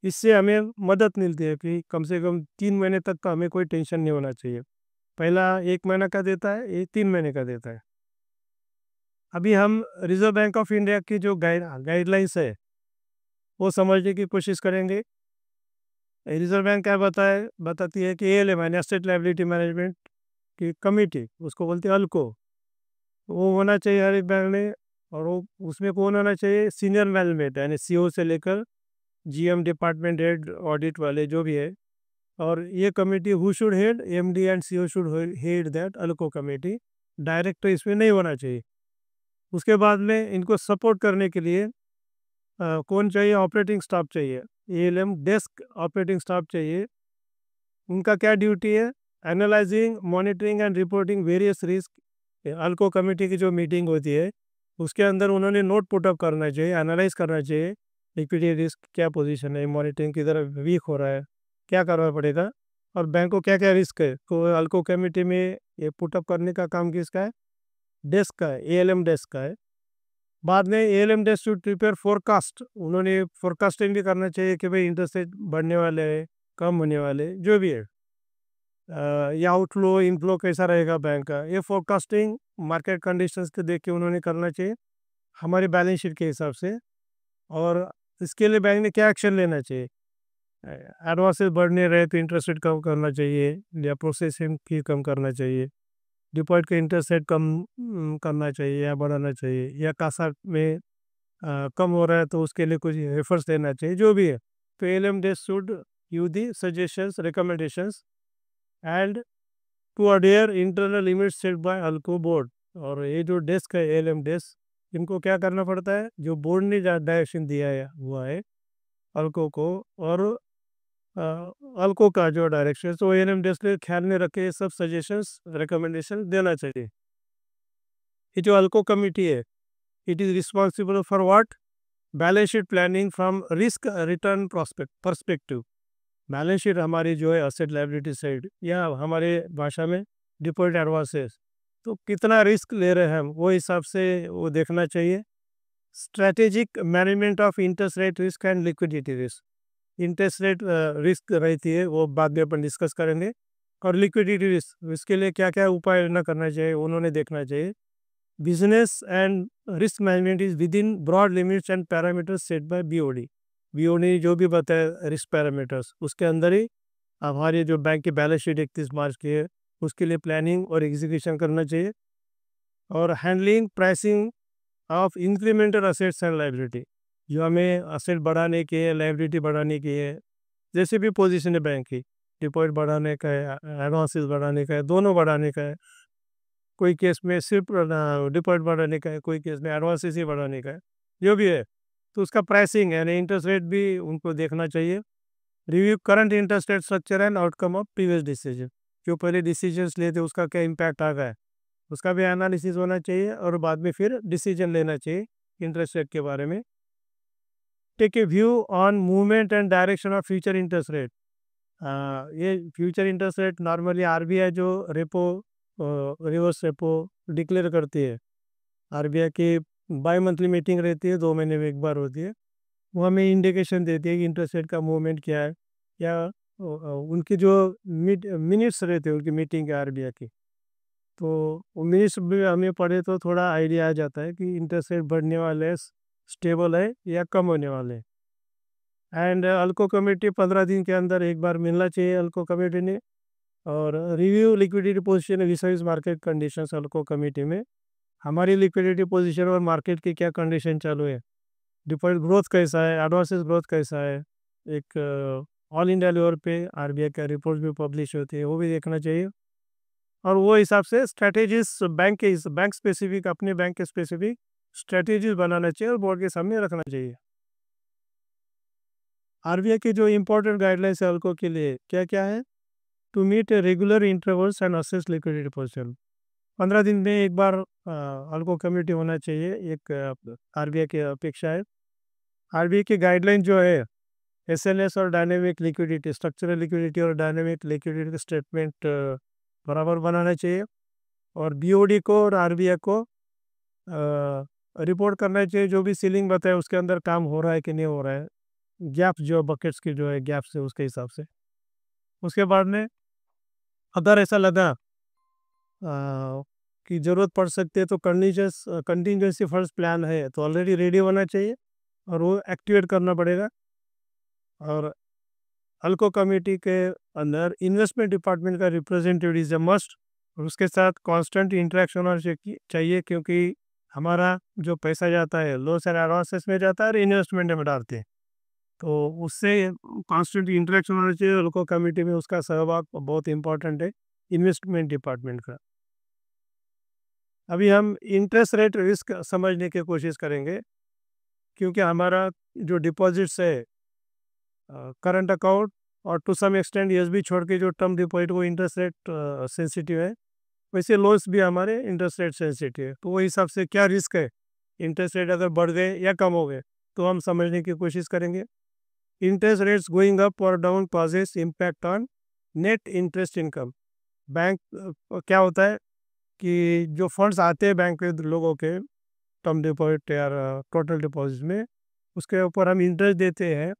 इससे हमें मदद मिलती है कि कम से कम 3 महीने तक का हमें कोई टेंशन नहीं होना चाहिए। पहला 1 महीना का देता है, ये 3 महीने का देता है। अभी हम रिजर्व बैंक ऑफ इंडिया की जो गाइडलाइंस है वो समझने की कोशिश करेंगे। रिजर्व बैंक क्या बताती है कि एएलएम यानी एसेट लायबिलिटी मैनेजमेंट की कमेटी, उसको बोलते हैं अल्को, वो होना चाहिए हर एक बैंक में। और वो उसमें कौन होना चाहिए, सीनियर मैनेजमेंट यानी सीईओ से लेकर जीएम, डिपार्टमेंट हेड, ऑडिट वाले जो भी है। और ये committee who should head, MD and CEO should head that ALCO committee. Director इसमें नहीं होना चाहिए। उसके बाद में इनको सपोर्ट करने के लिए कौन चाहिए, ऑपरेटिंग स्टाफ चाहिए, एएलएम डेस्क ऑपरेटिंग स्टाफ चाहिए। उनका क्या ड्यूटी है, analysing, monitoring and reporting various risk. ALCO committee की जो मीटिंग होती है उसके अंदर उन्होंने नोट पुटअप करना चाहिए, एनालाइज करना चाहिए लिक्विडिटी रिस्क क्या पोजीशन है, मॉनिटरिंग किधर वीक हो रहा है, क्या करना पड़ेगा, और बैंक को क्या क्या रिस्क है। तो अल्को कमेटी में ये पुटअप करने का काम किसका है, डेस्क का है, एएलएम डेस्क का है। बाद में ALM desk to prepare forecast, उन्होंने फोरकास्टिंग भी करना चाहिए कि भाई इंटरेस्ट रेट बढ़ने वाले हैं, कम होने वाले, जो भी है, या आउटफ्लो इनफ्लो कैसा रहेगा बैंक का, ये फोरकास्टिंग मार्केट कंडीशंस को देख के उन्होंने करना चाहिए हमारे बैलेंस शीट के हिसाब से। और इसके लिए बैंक ने क्या एक्शन लेना चाहिए, एडवांसेस बढ़ने रहे तो इंटरेस्ट रेट कम करना चाहिए, या प्रोसेसिंग फी कम करना चाहिए, डिपॉजिट का इंटरेस्ट रेट कम करना चाहिए या बढ़ाना चाहिए, या कासा में कम हो रहा है तो उसके लिए कुछ रेफर्स देना चाहिए, जो भी है। तो ALM desk should give the suggestions, recommendations and to adhere internal limit set by ALCO board. और ये जो डेस्क है, एएलएम डेस्क, इनको क्या करना पड़ता है, जो बोर्ड ने डायरेक्शन दिया है हुआ है अल्को को, और अल्को का जो डायरेक्शन, तो एएलएम डेस्क ने ख्याल में रखे ये सब सजेशंस, रिकमेंडेशन देना चाहिए। ये जो अल्को कमिटी है, it is responsible for what, balance sheet planning from risk return perspective. Balance sheet हमारी जो है असेट लायबिलिटी साइड, या हमारे भाषा में डिपॉजिट एडवांसेस, तो कितना रिस्क ले रहे हैं हम, वो हिसाब से वो देखना चाहिए। Strategic management of interest rate risk and liquidity risk, interest rate risk रहती है वो बाद में अपन डिस्कस करेंगे। और लिक्विडिटी रिस्क, इसके लिए क्या क्या उपाय न करना चाहिए उन्होंने देखना चाहिए। Business and risk management is within broad limits and parameters set by BOD. BOD जो भी बताया रिस्क पैरामीटर्स, उसके अंदर ही हमारी जो बैंक की बैलेंस शीट 31 मार्च की है उसके लिए प्लानिंग और एग्जीक्यूशन करना चाहिए। और handling pricing of incremental assets and liability, जो हमें असेट बढ़ाने की है, लाइबिलिटी बढ़ाने की है, जैसे भी पोजीशन है बैंक की, डिपॉजिट बढ़ाने का है, एडवांसेस बढ़ाने का है, दोनों बढ़ाने का है। कोई केस में सिर्फ डिपॉजिट बढ़ाने का है, कोई केस में एडवांसेस ही बढ़ाने का है, जो भी है। तो उसका प्राइसिंग यानी इंटरेस्ट रेट भी उनको देखना चाहिए। Review current interest rate structure and outcome of previous decision, जो पहले डिसीजंस लिए थे उसका क्या इम्पैक्ट आ रहा है, उसका भी एनालिसिस होना चाहिए, और बाद में फिर डिसीजन लेना चाहिए इंटरेस्ट रेट के बारे में। Take a view on movement and direction of future interest rate. ये future interest rate normally RBI जो रेपो, रिवर्स रेपो डिक्लेयर करती है, आरबीआई की बाई मंथली मीटिंग रहती है, 2 महीने में एक बार होती है, वो हमें इंडिकेशन देती है कि इंटरेस्ट रेट का मूवमेंट क्या है, या उनकी जो मिनट्स रहते हैं उनकी मीटिंग के आरबीआई की, तो वो मिनट्स भी हमें पढ़े तो थोड़ा आइडिया आ जाता है कि इंटरेस्ट रेट बढ़ने वाले हैं, स्टेबल है या कम होने वाले हैं। एंड अल्को कमेटी 15 दिन के अंदर एक बार मिलना चाहिए अल्को कमेटी ने, और review liquidity position vis-a-vis market conditions ALCO committee में हमारी लिक्विडिटी पोजीशन और मार्केट की क्या कंडीशन चालू है, डिपॉजिट ग्रोथ कैसा है, एडवांसेस ग्रोथ कैसा है। एक ऑल इंडिया लेवल पे आरबीआई का रिपोर्ट भी पब्लिश होती है, वो भी देखना चाहिए। और वो हिसाब से स्ट्रैटेजीज बैंक स्पेसिफिक, अपने बैंक के स्पेसिफिक स्ट्रैटेजीज बनाना चाहिए और बोर्ड के सामने रखना चाहिए। आरबीआई की जो इंपॉर्टेंट गाइडलाइंस है अल्को के लिए क्या क्या है, to meet regular intervals and assess liquidity position. 15 दिन में एक बार अल्को कमेटी होना चाहिए, एक आरबीआई की अपेक्षा है। आरबीआई की गाइडलाइन जो है एसएलएस और डायनेमिक लिक्विडिटी, स्ट्रक्चरल लिक्विडिटी और डायनेमिक लिक्विडिटी स्टेटमेंट बराबर बनाना चाहिए। और बीओडी को और आरबीआई को रिपोर्ट करना चाहिए, जो भी सीलिंग बताए उसके अंदर काम हो रहा है कि नहीं हो रहा है, गैप जो बकेट्स की जो है गैप से उसके हिसाब से। उसके बाद में अगर ऐसा लगा कि ज़रूरत पड़ सकती है तो कंटिजेंसी फंड्स प्लान है तो ऑलरेडी रेडी होना चाहिए और वो एक्टिवेट करना पड़ेगा। और अल्को कमेटी के अंदर इन्वेस्टमेंट डिपार्टमेंट का रिप्रेजेंटेटिव इज अ मस्ट, और उसके साथ कांस्टेंट इंटरेक्शन होना चाहिए, क्योंकि हमारा जो पैसा जाता है लॉस एंड एडवांसेस में जाता है और इन्वेस्टमेंट में डालते हैं, तो उससे कांस्टेंट इंटरेक्शन होना चाहिए। अल्को कमेटी में उसका सहभाग बहुत इंपॉर्टेंट है इन्वेस्टमेंट डिपार्टमेंट का। अभी हम इंटरेस्ट रेट रिस्क समझने की कोशिश करेंगे, क्योंकि हमारा जो डिपॉजिट्स है करंट अकाउंट और टू सम एक्सटेंड एसबी छोड़ के जो टर्म डिपॉजिट वो इंटरेस्ट रेट सेंसिटिव है, वैसे लोन्स भी हमारे इंटरेस्ट रेट सेंसिटिव है। तो वो हिसाब से क्या रिस्क है, इंटरेस्ट रेट अगर बढ़ गए या कम हो गए, तो हम समझने की कोशिश करेंगे। इंटरेस्ट रेट्स गोइंग अप और down causes impact on net interest income. Bank क्या होता है कि जो फंड्स आते हैं बैंक के लोगों के टर्म डिपॉजिट या टोटल डिपॉजिट में, उसके ऊपर हम इंटरेस्ट देते हैं,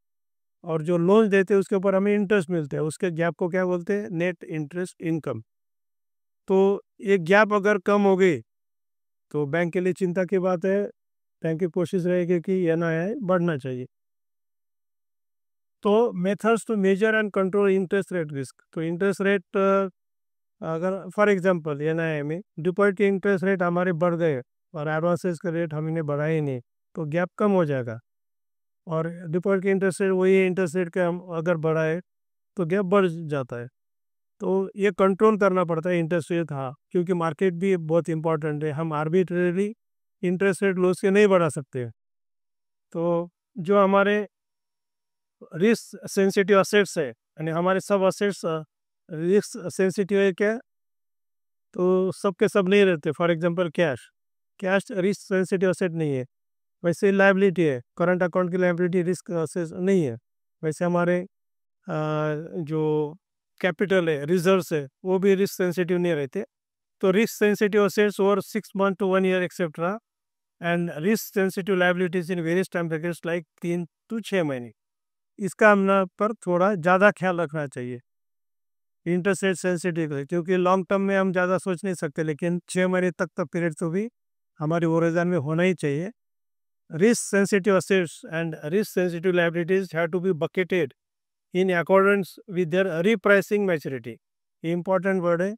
और जो लोन देते हैं उसके ऊपर हमें इंटरेस्ट मिलते हैं, उसके गैप को क्या बोलते हैं, नेट इंटरेस्ट इनकम। तो ये गैप अगर कम हो गई तो बैंक के लिए चिंता की बात है, बैंक की कोशिश रहेगी कि एनआईआई बढ़ना चाहिए। तो methods to measure and control interest rate risk, तो इंटरेस्ट रेट अगर फॉर एग्जांपल एनआईआई में डिपॉजिट के इंटरेस्ट रेट हमारे बढ़ गए और एडवांसेस का रेट हमने बढ़ाए ही नहीं, तो गैप कम हो जाएगा। और डिपॉजिट के इंटरेस्ट रेट वही इंटरेस्ट रेट के हम अगर बढ़ाए तो गैप बढ़ जाता है। तो ये कंट्रोल करना पड़ता है इंटरेस्ट रेट, हाँ, क्योंकि मार्केट भी बहुत इंपॉर्टेंट है, हम आर्बिट्रेरली इंटरेस्ट रेट लोग के नहीं बढ़ा सकते। तो जो हमारे रिस्क सेंसिटिव असेट्स है, यानी हमारे सब असेट्स रिस्क सेंसिटिव है क्या, तो सब के सब नहीं रहते। For example cash, cash risk sensitive asset नहीं है। वैसे लायबिलिटी है, करंट अकाउंट की लायबिलिटी रिस्क असेट नहीं है। वैसे हमारे जो कैपिटल है, रिजर्व्स है, वो भी रिस्क सेंसिटिव नहीं रहते। तो risk sensitive assets over 6 month to 1 year etcetera, and risk sensitive liabilities in various time periods like 3 to 6 महीने, इसका हमने पर थोड़ा ज़्यादा ख्याल रखना चाहिए इंटरेस्ट रेट सेंसिटिव है, क्योंकि लॉन्ग टर्म में हम ज़्यादा सोच नहीं सकते, लेकिन 6 महीने तक का पीरियड तो भी हमारे ओरिजिन में होना ही चाहिए। Risk sensitive assets and risk sensitive liabilities have to be bucketed in accordance with their repricing maturity. Important word है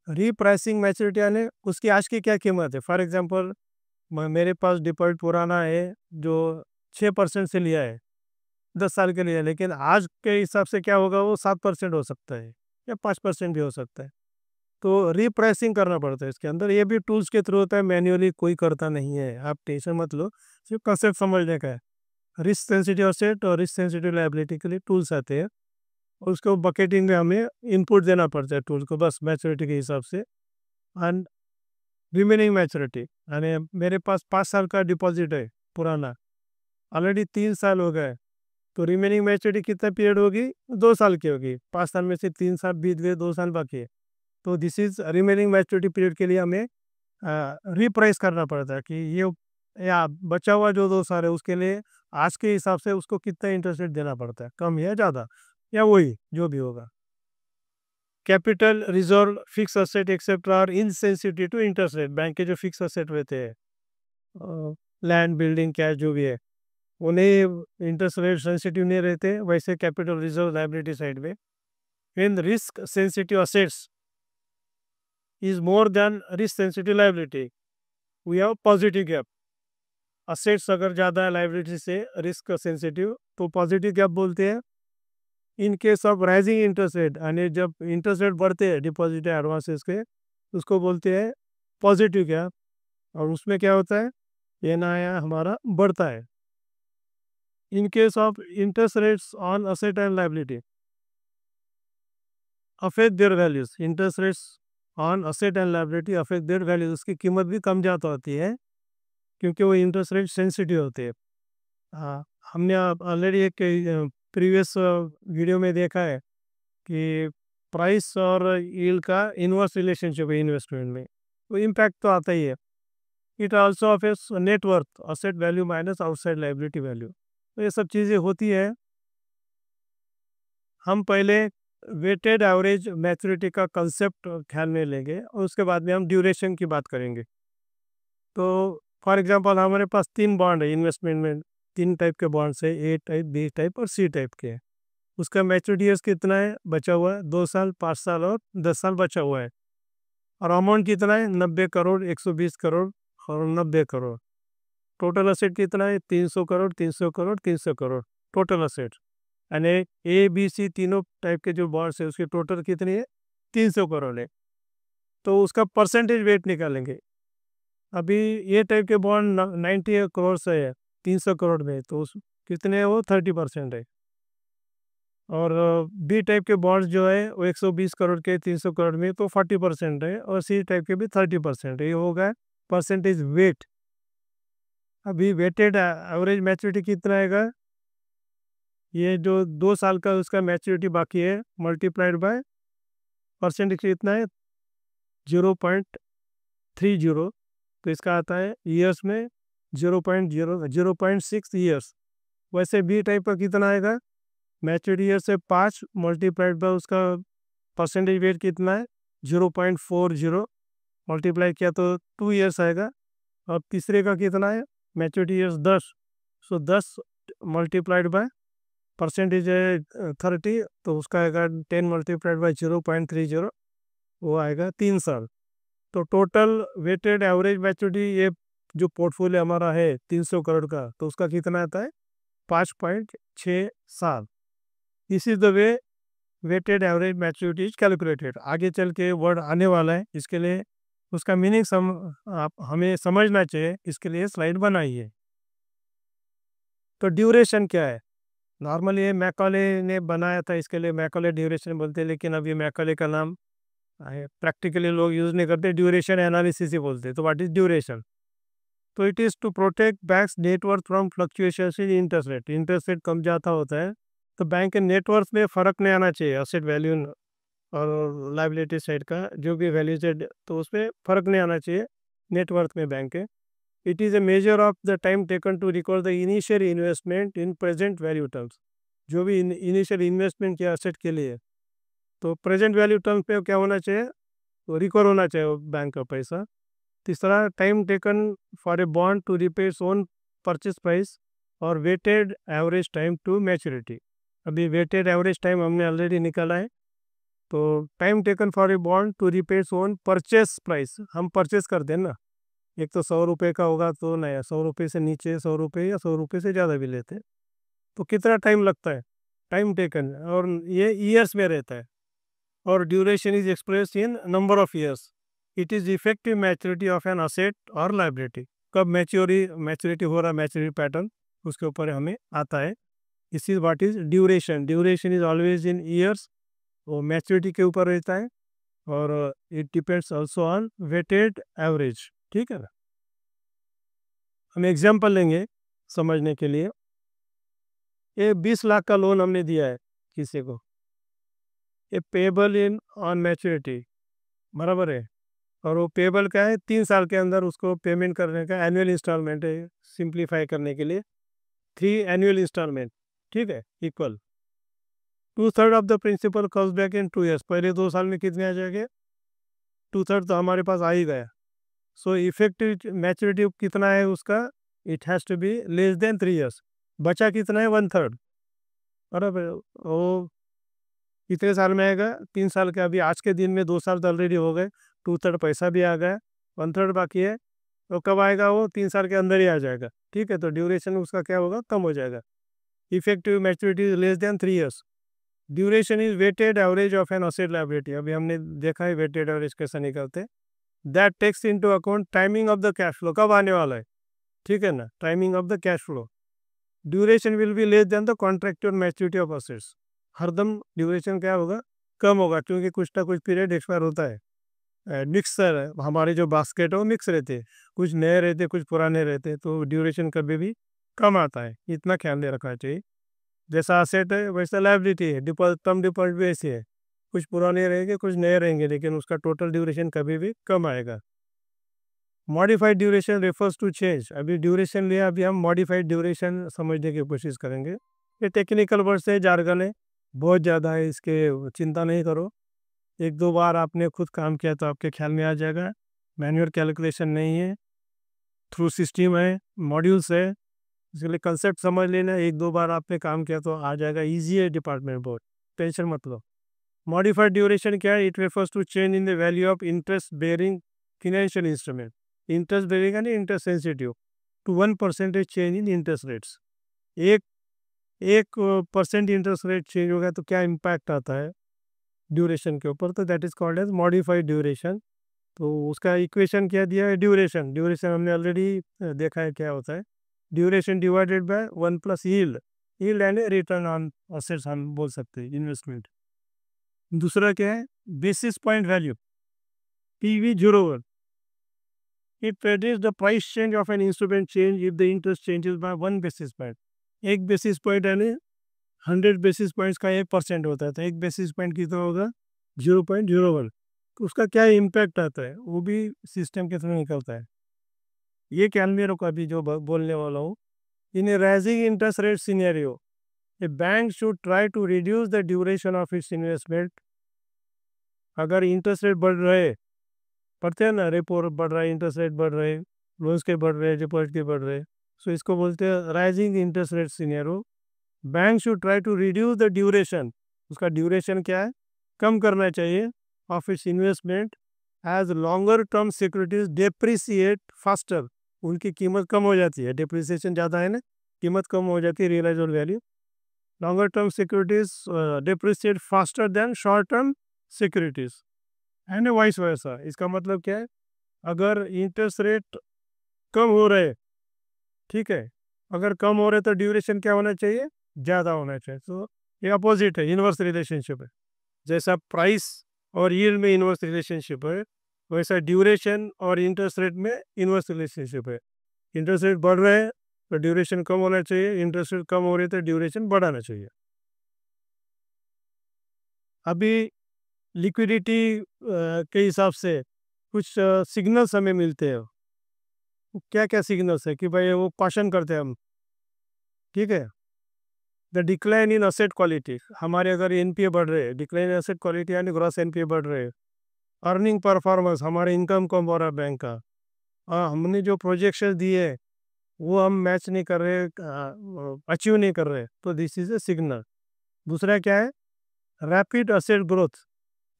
रीप्राइसिंग मैच्योरिटी, यानी उसकी आज की क्या कीमत है। फॉर एग्जांपल मेरे पास डिपॉजिट पुराना है जो 6% से लिया है, 10 साल के लिए, लेकिन आज के हिसाब से क्या होगा, वो 7% हो सकता है या 5% भी हो सकता है। तो रीप्राइसिंग करना पड़ता है इसके अंदर, ये भी टूल्स के थ्रू होता है, मैन्युअली कोई करता नहीं है, आप टेंशन मत लो, सिर्फ कंसेप्ट समझने का है। रिस्क सेंसिटिव असेट और रिस्क सेंसिटिव लायबिलिटी के लिए टूल्स आते हैं, और उसको बकेटिंग में हमें इनपुट देना पड़ता है टूल को, बस मैच्योरिटी के हिसाब से। एंड रिमेनिंग मैच्योरिटी, यानी मेरे पास 5 साल का डिपॉजिट है पुराना, ऑलरेडी 3 साल हो गए, तो रिमेनिंग मैच्योरिटी कितना पीरियड होगी, 2 साल की होगी। 5 साल में से 3 साल बीत गए, 2 साल बाकी है, तो this is remaining maturity period के लिए हमें रिप्राइस करना पड़ता है कि ये या बचा हुआ जो 2 साल है उसके लिए आज के हिसाब से उसको कितना इंटरेस्ट रेट देना पड़ता है, कम या ज़्यादा या वही जो भी होगा। Capital reserve fix asset etcetera और insensitive to interest rate, bank के जो फिक्स असेट रहते हैं, लैंड बिल्डिंग कैश जो भी है, उन्हें इंटरेस्ट रेट सेंसिटिव नहीं रहते, वैसे कैपिटल रिजर्व लायबिलिटी साइड में in risk sensitive assets is more than risk sensitive liability we have positive gap. Assets अगर ज़्यादा है लायबिलिटी से रिस्क सेंसिटिव तो पॉजिटिव गैप बोलते हैं। In case of rising interest rate, यानी जब इंटरेस्ट रेट बढ़ते हैं डिपॉजिट या एडवांसेस के, उसको बोलते हैं पॉजिटिव गैप। और उसमें क्या होता है, एनआईआई हमारा बढ़ता है। इन case of interest rates on asset and liability affect there values, interest rates on asset and liability affect there values, उसकी कीमत भी कम ज़्यादा होती है क्योंकि वो इंटरेस्ट रेट सेंसिटिव होते हैं। हाँ, हमने ऑलरेडी एक प्रीवियस वीडियो में देखा है कि प्राइस और यील्ड का इनवर्स रिलेशनशिप है इन्वेस्टमेंट में, तो इम्पैक्ट तो आता ही है। It also affects net worth, asset value minus outside liability value, तो ये सब चीज़ें होती है। हम पहले वेटेड एवरेज मैच्योरिटी का कंसेप्ट ख्याल में लेंगे और उसके बाद में हम ड्यूरेशन की बात करेंगे। तो फॉर एग्जांपल हमारे पास 3 बॉन्ड है इन्वेस्टमेंट में, 3 टाइप के बॉन्ड्स है, ए टाइप, बी टाइप और सी टाइप के। उसका मैच्योरिटी ईयर्स कितना है बचा हुआ है, 2 साल, 5 साल और 10 साल बचा हुआ है। और अमाउंट कितना है, 90 करोड़, 120 करोड़ और 90 करोड़। टोटल असेट कितना है, 300 करोड़, 300 करोड़, 300 करोड़ टोटल असेट। यानी ए बी सी तीनों टाइप के जो बॉन्ड्स है उसकी टोटल कितनी है, 300 करोड़ है। तो उसका परसेंटेज वेट निकालेंगे। अभी ये टाइप के बॉन्ड 90 करोड़ से है 300 करोड़ में, तो उस कितने है वो 30% है। और बी टाइप के बॉन्ड्स जो है वो 120 करोड़ के 300 करोड़ में तो 40% है, और सी टाइप के भी 30% है। ये होगा परसेंटेज वेट। अभी वेटेड एवरेज मैच्योरिटी कितना आएगा, ये जो 2 साल का उसका मैच्योरिटी बाकी है मल्टीप्लाइड बाय परसेंटेज कितना है 0.30, तो इसका आता है ईयर्स में 0.6 ईयर्स। वैसे बी टाइप का कितना आएगा, मैच्योरिटी ईयर से 5 मल्टीप्लाइड बाय उसका परसेंटेज वेट कितना है 0.40, मल्टीप्लाई किया तो 2 ईयर्स आएगा। और तीसरे का कितना है, maturity years 10, so 10 multiplied by percentage है 30, तो उसका आएगा 10 मल्टीप्लाइड बाय 0.30, वो आएगा 3 साल। तो टोटल वेटेड एवरेज मैच्योरिटी ये जो पोर्टफोलियो हमारा है 300 करोड़ का, तो उसका कितना आता है 5.6 साल। इस is the way weighted average maturity is calculated. आगे चल के वर्ड आने वाला है, इसके लिए उसका मीनिंग आप हमें समझना चाहिए, इसके लिए स्लाइड बनाई है। तो ड्यूरेशन क्या है, नॉर्मली ये मैकॉले ने बनाया था, इसके लिए मैकॉले ड्यूरेशन बोलते हैं, लेकिन अभी मैकॉले का नाम प्रैक्टिकली लोग यूज़ नहीं करते, ड्यूरेशन एनालिसिस ही बोलते हैं। तो व्हाट इज ड्यूरेशन, तो it is to protect bank's net worth from fluctuations in interest rate. Interest rate कम ज़्यादा होता है तो बैंक के नेटवर्थ में फ़र्क नहीं आना चाहिए, असेट वैल्यू और लाइबिलिटी साइड का जो भी वैल्यू है तो उसमें फ़र्क नहीं आना चाहिए नेटवर्थ में बैंक के। It is a measure of the time taken to record the initial investment in present value terms. जो भी इनिशियल इन्वेस्टमेंट किया असेट के लिए, तो प्रेजेंट वैल्यू टर्म्स पे क्या होना चाहिए, तो रिकवर होना चाहिए वो बैंक का पैसा। तीसरा, time taken for a bond to repay its own purchase price और weighted average time to maturity. अभी वेटेड एवरेज टाइम हमने ऑलरेडी निकाला है। तो time taken for a bond to repay its own purchase price, हम purchase करते हैं ना, एक तो 100 रुपये का होगा तो नया 100 रुपये से नीचे 100 रुपये या 100 रुपये से ज़्यादा भी लेते हैं, तो कितना टाइम लगता है टाइम टेकन, और ये ईयर्स में रहता है। और duration is express in number of years. It is effective maturity of an asset और लाइबिलिटी, कब मैच्योरिटी हो रहा है, मैच्योरिटी पैटर्न उसके ऊपर हमें आता है। इस is what is duration. Duration is always in years, वो मैच्योरिटी के ऊपर रहता है, और it depends also on weighted average. ठीक है ना, हम एग्जाम्पल लेंगे समझने के लिए। ये 20 लाख का लोन हमने दिया है किसी को, ये पेबल इन ऑन मैच्योरिटी, बराबर है। और वो पेबल का है 3 साल के अंदर उसको पेमेंट करने का, एनुअल इंस्टॉलमेंट है, सिंप्लीफाई करने के लिए 3 एनुअल इंस्टॉलमेंट, ठीक है, equal 2/3 of the principal comes back in 2 years. पहले 2 साल में कितने आ जाएंगे, 2/3 तो हमारे पास आ ही गया। सो इफेक्टिव मैच्योरिटी कितना है उसका, it has to be less than 3 years. बचा कितना है, 1/3। बराबर, वो कितने साल में आएगा, 3 साल के, अभी आज के दिन में 2 साल तो ऑलरेडी हो गए, 2/3 पैसा भी आ गया, 1/3 बाकी है। तो कब आएगा वो, 3 साल के अंदर ही आ जाएगा। ठीक है, तो ड्यूरेशन उसका क्या होगा, कम हो जाएगा। Effective maturity is less than 3 years। Duration is weighted average of an asset liability, अभी हमने देखा है वेटेड एवरेज कैसे निकलते हैं। That takes into account timing of the cash flow, कब आने वाला है, ठीक है ना, timing of the cash flow. Duration will be less than the contractual maturity of assets, हरदम ड्यूरेशन क्या होगा, कम होगा, क्योंकि कुछ ना कुछ पीरियड एक्सपायर होता है। मिक्सर है, हमारे जो बास्केट है वो मिक्स रहते हैं, कुछ नए रहते कुछ पुराने रहते, तो ड्यूरेशन कभी भी कम आता है, इतना ख्याल में रखना चाहिए। जैसा असेट है वैसा लायबिलिटी है, डिपॉजिट, टर्म डिपॉजिट भी ऐसी है, कुछ पुराने रहेंगे कुछ नए रहेंगे, लेकिन उसका टोटल ड्यूरेशन कभी भी कम आएगा। Modified duration refers to change, अभी ड्यूरेशन लिया, अभी हम मॉडिफाइड ड्यूरेशन समझने की कोशिश करेंगे। ये टेक्निकल वर्ड से जार्गन है, बहुत ज़्यादा है, इसके चिंता नहीं करो, 1-2 बार आपने खुद काम किया तो आपके ख्याल में आ जाएगा। मैनुअल कैलकुलेशन नहीं है, थ्रू सिस्टम है, मॉड्यूल्स है, इसलिए कंसेप्ट समझ लेना, 1-2 बार आपने काम किया तो आ जाएगा, ईजी है डिपार्टमेंट, बहुत टेंशन मत लो। मॉडिफाइड ड्यूरेशन क्या है, it refers to change in the value of interest bearing financial instrument, interest bearing यानी interest sensitive to 1% change in interest rates. एक 1% इंटरेस्ट रेट चेंज होगा तो क्या इम्पैक्ट आता है ड्यूरेशन के ऊपर, तो that is called as modified duration. तो उसका इक्वेशन क्या दिया है, ड्यूरेशन, ड्यूरेशन हमने ऑलरेडी देखा है क्या होता है, duration divided by 1 + yield, yield यानी रिटर्न ऑन असेट्स हम बोल सकते हैं, इन्वेस्टमेंट। दूसरा क्या है, basis point value, PV01, it predicts the price change of an instrument change if the interest changes by 1 basis point. 1 basis point यानी 100 basis points का 1% होता है, तो 1 बेसिस पॉइंट कितना होगा, 0.01। तो उसका क्या इम्पैक्ट आता है, वो भी सिस्टम के थ्रू निकलता है। ये ख्याल में रखो, अभी जो बोलने वाला हूँ, in a rising interest rate scenario a bank should try to reduce the duration of its investment. अगर इंटरेस्ट रेट बढ़ रहे, पढ़ते हैं ना, रेपो बढ़ रहा है, इंटरेस्ट रेट बढ़ रहे, लोन्स के बढ़ रहे, डिपॉजिट के बढ़ रहे, सो इसको बोलते हैं rising interest rate scenario. Bank should try to reduce the duration, उसका ड्यूरेशन क्या है, कम करना चाहिए, of its investment as longer term securities depreciate faster, उनकी कीमत कम हो जाती है, डिप्रिसिएशन ज़्यादा है ना, कीमत कम हो जाती है, realisable value. Longer term securities depreciate faster than short term securities and vice versa. इसका मतलब क्या है, अगर इंटरेस्ट रेट कम हो रहे, ठीक है, अगर कम हो रहे तो ड्यूरेशन क्या होना चाहिए, ज़्यादा होना चाहिए। तो ये अपोजिट है, इनवर्स रिलेशनशिप है, जैसा प्राइस और यील्ड में इनवर्स रिलेशनशिप है, वैसा ड्यूरेशन और इंटरेस्ट रेट में इनवर्स रिलेशनशिप है। इंटरेस्ट रेट बढ़ रहे हैं तो ड्यूरेशन कम होना चाहिए, इंटरेस्ट रेट कम हो रही है तो ड्यूरेशन बढ़ाना चाहिए। अभी लिक्विडिटी के हिसाब से कुछ सिग्नल्स हमें मिलते हैं, क्या क्या सिग्नल्स है कि भाई वो क्वेश्चन करते हैं हम, ठीक है। The decline in asset quality, हमारे अगर एनपीए बढ़ रहे हैं, डिक्लाइन इन असेट क्वालिटी यानी ग्रॉस एनपीए बढ़ रहे हैं। अर्निंग परफॉर्मेंस, हमारे इनकम कम हो रहा है बैंक का, हमने जो प्रोजेक्शन दिए वो हम मैच नहीं कर रहे, अचीव नहीं कर रहे, तो दिस इज ए सिग्नल। दूसरा क्या है, rapid asset growth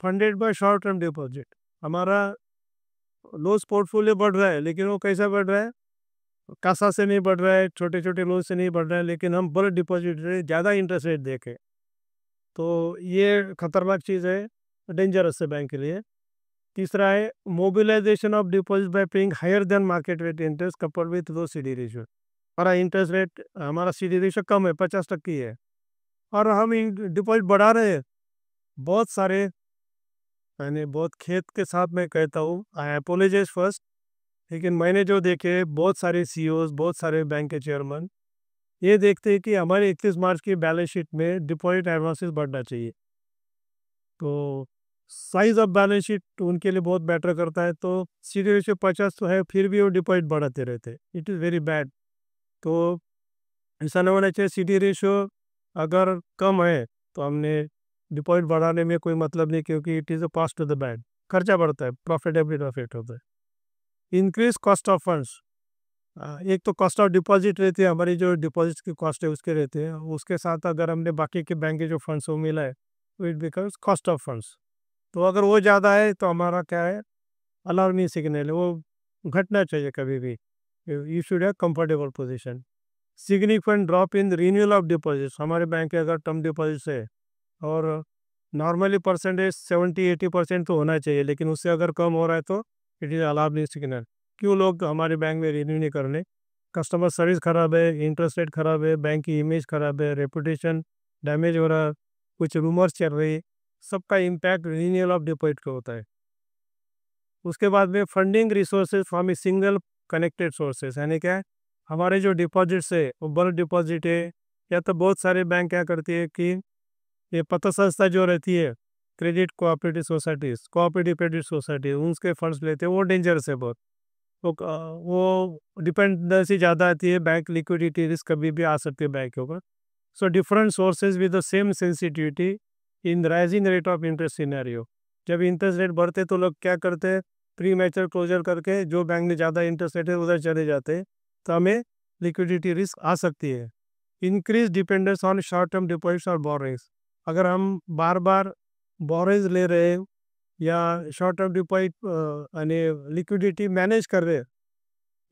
funded by short term deposit, हमारा लोन्स पोर्टफोलियो बढ़ रहा है, लेकिन वो कैसा बढ़ रहा है, कासा से नहीं बढ़ रहा है, छोटे छोटे लोन से नहीं बढ़ रहा है, लेकिन हम बड़े डिपॉजिट रेट, ज़्यादा इंटरेस्ट रेट देके, तो ये खतरनाक चीज़ है, डेंजरस है बैंक के लिए। तीसरा है mobilisation of deposit by paying higher than market rate interest couple with low CD ratio, हमारा इंटरेस्ट रेट, हमारा सीडी रेशियो कम है, 50% की है, और हम डिपॉजिट बढ़ा रहे हैं। बहुत सारे, मैंने बहुत खेत के साथ मैं कहता हूँ, आई अपोलोजाइज फर्स्ट, लेकिन मैंने जो देखे बहुत सारे सीईओज, बहुत सारे बैंक के चेयरमैन ये देखते हैं कि हमारे 31 मार्च की बैलेंस शीट में डिपॉजिट एडवांसेस बढ़ना चाहिए, तो साइज ऑफ बैलेंस शीट उनके लिए बहुत बेटर करता है। तो सीडी रेशियो 50 तो है, फिर भी वो डिपॉजिट बढ़ाते रहते हैं, इट इज़ वेरी बैड। तो ऐसा नहीं होना चाहिए, सीडी रेशियो अगर कम है तो हमने डिपॉजिट बढ़ाने में कोई मतलब नहीं, क्योंकि it is a cost to the bank, खर्चा बढ़ता है, प्रॉफिटेबिलिटी अफेक्ट होता है। इंक्रीज कॉस्ट ऑफ फंड्स, एक तो कॉस्ट ऑफ डिपॉजिट रहती है, हमारी जो डिपॉजिट की कॉस्ट है उसके रहते हैं, उसके साथ अगर हमने बाकी के बैंक के जो फंड्स वो मिला है तो it becomes cost of funds. तो अगर वो ज़्यादा है तो हमारा क्या है, अलार्मिंग सिग्नल है, वो घटना चाहिए कभी भी। You should have comfortable position. Significant drop in renewal of deposits, हमारे बैंक के अगर टर्म डिपॉजिट्स है और नॉर्मली परसेंटेज 70-80% तो होना चाहिए, लेकिन उससे अगर कम हो रहा है तो इट इज़ अलार्मिंग सिग्नल। क्यों लोग हमारे बैंक में रिन्यू नहीं कर रहे? कस्टमर सर्विस खराब है, इंटरेस्ट रेट खराब है, बैंक की इमेज खराब है, रेपुटेशन डैमेज हो रहा है, कुछ रूमर्स चल रही है, सबका इम्पैक्ट रिन्यूअल ऑफ डिपॉजिट का होता है। उसके बाद में funding resources from a single connected sources, यानी क्या है, हमारे जो डिपॉजिट्स है वो बल्क डिपॉजिट है, या तो बहुत सारे बैंक क्या करती है कि ये पत्र संस्था जो रहती है, credit cooperative societies, cooperative credit society, उनके फंड्स लेते हैं, वो डेंजरस है बहुत। वो डिपेंडेंसी ज़्यादा आती है, बैंक लिक्विडिटी रिस्क कभी भी आ सकती है बैंक के ऊपर। So different sources with the same sensitivity in rising rate of interest scenario. जब इंटरेस्ट रेट बढ़ते तो लोग क्या करते हैं, प्री मैच्योर क्लोजर करके जो बैंक में ज़्यादा इंटरेस्ट रेट है उधर चले जाते हैं, तो हमें लिक्विडिटी रिस्क आ सकती है। Increase dependence on short term deposits और बोरिंग्स, अगर हम बार बार बोरिंग्स ले रहे हैं या शॉर्ट टर्म डिपॉजिट यानी लिक्विडिटी मैनेज कर रहे हैं,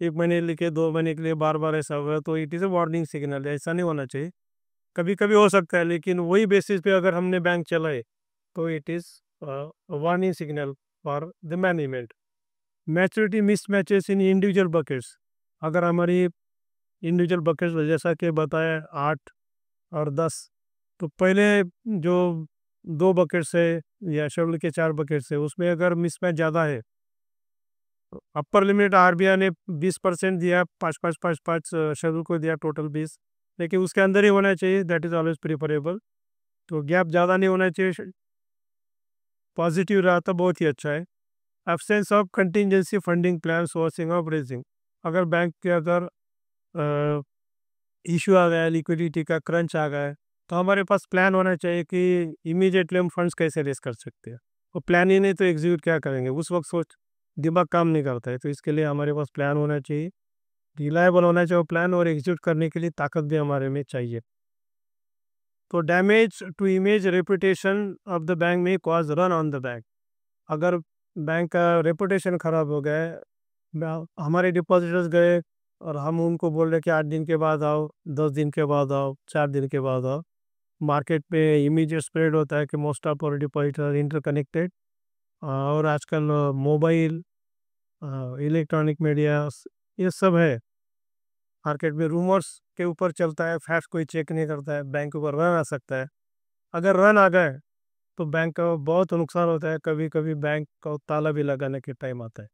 1 महीने लेके 2 महीने के लिए बार बार ऐसा हुआ तो it is a warning signal, ऐसा नहीं होना चाहिए। कभी कभी हो सकता है, लेकिन वही बेसिस पे अगर हमने बैंक चलाए तो it is warning signal for the management. Maturity miss matches in individual buckets, अगर हमारी इंडिविजुअल बकेट्स जैसा कि बताया 8 और 10, तो पहले जो 2 बकेट्स है या शेड्यूल के 4 बकेट्स है उसमें अगर मिसमैच ज़्यादा है, अपर लिमिट आरबीआई ने 20% दिया, 5 5 5 5 शेड्यूल को दिया, टोटल 20, लेकिन उसके अंदर ही होना चाहिए, दैट इज़ ऑलवेज प्रिफरेबल। तो गैप ज़्यादा नहीं होना चाहिए, पॉजिटिव रहा तो बहुत ही अच्छा है। Absence of contingency funding plan sourcing of raising, अगर बैंक के अगर इशू आ गया, लिक्विडिटी का क्रंच आ गया है, तो हमारे पास प्लान होना चाहिए कि इमीडिएटली हम फंड्स कैसे रेस कर सकते हैं। वो प्लान ही नहीं तो एग्जीक्यूट क्या करेंगे, उस वक्त सोच दिमाग काम नहीं करता है, तो इसके लिए हमारे पास प्लान होना चाहिए, रिलायबल होना चाहिए प्लान, और एग्जीक्यूट करने के लिए ताकत भी हमारे में चाहिए। तो damage to image reputation of the bank में cause run on the bank, अगर बैंक का रेपुटेशन खराब हो गया है, हमारे डिपॉजिटर्स गए और हम उनको बोल रहे कि 8 दिन के बाद आओ, 10 दिन के बाद आओ, 4 दिन के बाद आओ, मार्केट पे इमीडिएट स्प्रेड होता है कि मोस्ट ऑफ और डिपॉजिटर इंटरकनेक्टेड, और आजकल मोबाइल, इलेक्ट्रॉनिक मीडिया, ये सब है, मार्केट में रूमर्स के ऊपर चलता है, फैक्ट कोई चेक नहीं करता है, बैंक के ऊपर रन आ सकता है। अगर रन आ गए तो बैंक का बहुत नुकसान होता है, कभी कभी बैंक का ताला भी लगाने के टाइम आता है।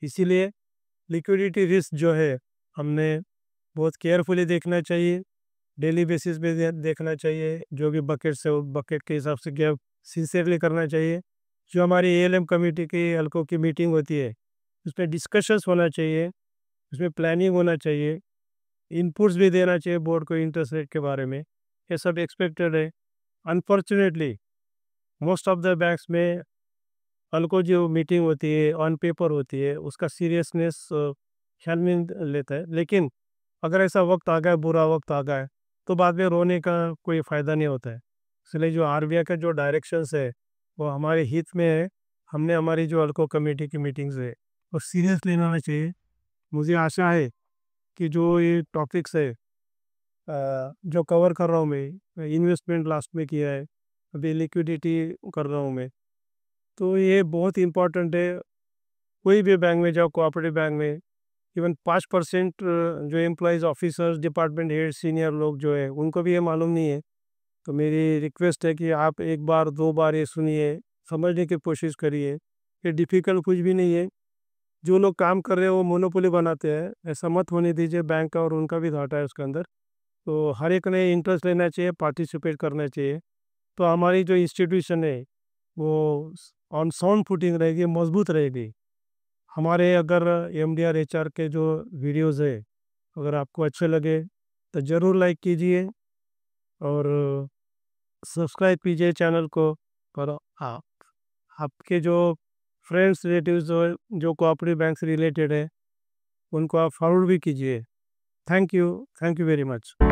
इसीलिए लिक्विडिटी रिस्क जो है हमने बहुत केयरफुली देखना चाहिए, डेली बेसिस पे देखना चाहिए, जो भी बकेट से वो बकेट के हिसाब से क्या सिंसियरली करना चाहिए। जो हमारी एएलएम कमेटी की हल्कों की मीटिंग होती है उसमें डिस्कशंस होना चाहिए, उसमें प्लानिंग होना चाहिए, इनपुट्स भी देना चाहिए बोर्ड को इंटरेस्ट रेट के बारे में, ये सब एक्सपेक्टेड है। Unfortunately most of the banks में हल्को जो मीटिंग होती है ऑन पेपर होती है उसका सीरियसनेस ख्याल में नहीं लेता है, लेकिन अगर ऐसा वक्त आ गया, बुरा वक्त आ गया है, तो बाद में रोने का कोई फ़ायदा नहीं होता है। इसलिए जो आरबीआई का जो डायरेक्शंस है वो हमारे हित में है, हमने हमारी जो अल्को कमेटी की मीटिंग्स है वो सीरियस लेना चाहिए। मुझे आशा है कि जो ये टॉपिक्स है जो कवर कर रहा हूँ मैं, इन्वेस्टमेंट लास्ट में किया है, अभी लिक्विडिटी कर रहा हूँ मैं, तो ये बहुत इंपॉर्टेंट है। कोई भी बैंक में जाओ, कोऑपरेटिव बैंक में, इवन 5% जो employees, officers, department head, senior लोग जो है उनको भी ये मालूम नहीं है। तो मेरी रिक्वेस्ट है कि आप 1 बार 2 बार ये सुनिए, समझने की कोशिश करिए, ये डिफ़िकल्ट कुछ भी नहीं है। जो लोग काम कर रहे हैं वो मोनोपोली बनाते हैं, ऐसा मत होने दीजिए, बैंक का और उनका भी घाटा है उसके अंदर। तो हर एक ने इंटरेस्ट लेना चाहिए, पार्टिसिपेट करना चाहिए, तो हमारी जो इंस्टीट्यूशन है वो ऑन साउंड फुटिंग रहेगी, मजबूत रहेगी। हमारे अगर एमडीआर एचआर के जो वीडियोज़ है अगर आपको अच्छे लगे तो ज़रूर लाइक कीजिए और सब्सक्राइब कीजिए चैनल को। और आप आपके जो फ्रेंड्स रिलेटिव्स जो जो कोऑपरेटिव बैंक से रिलेटेड है उनको आप फॉरवर्ड भी कीजिए। Thank you very much.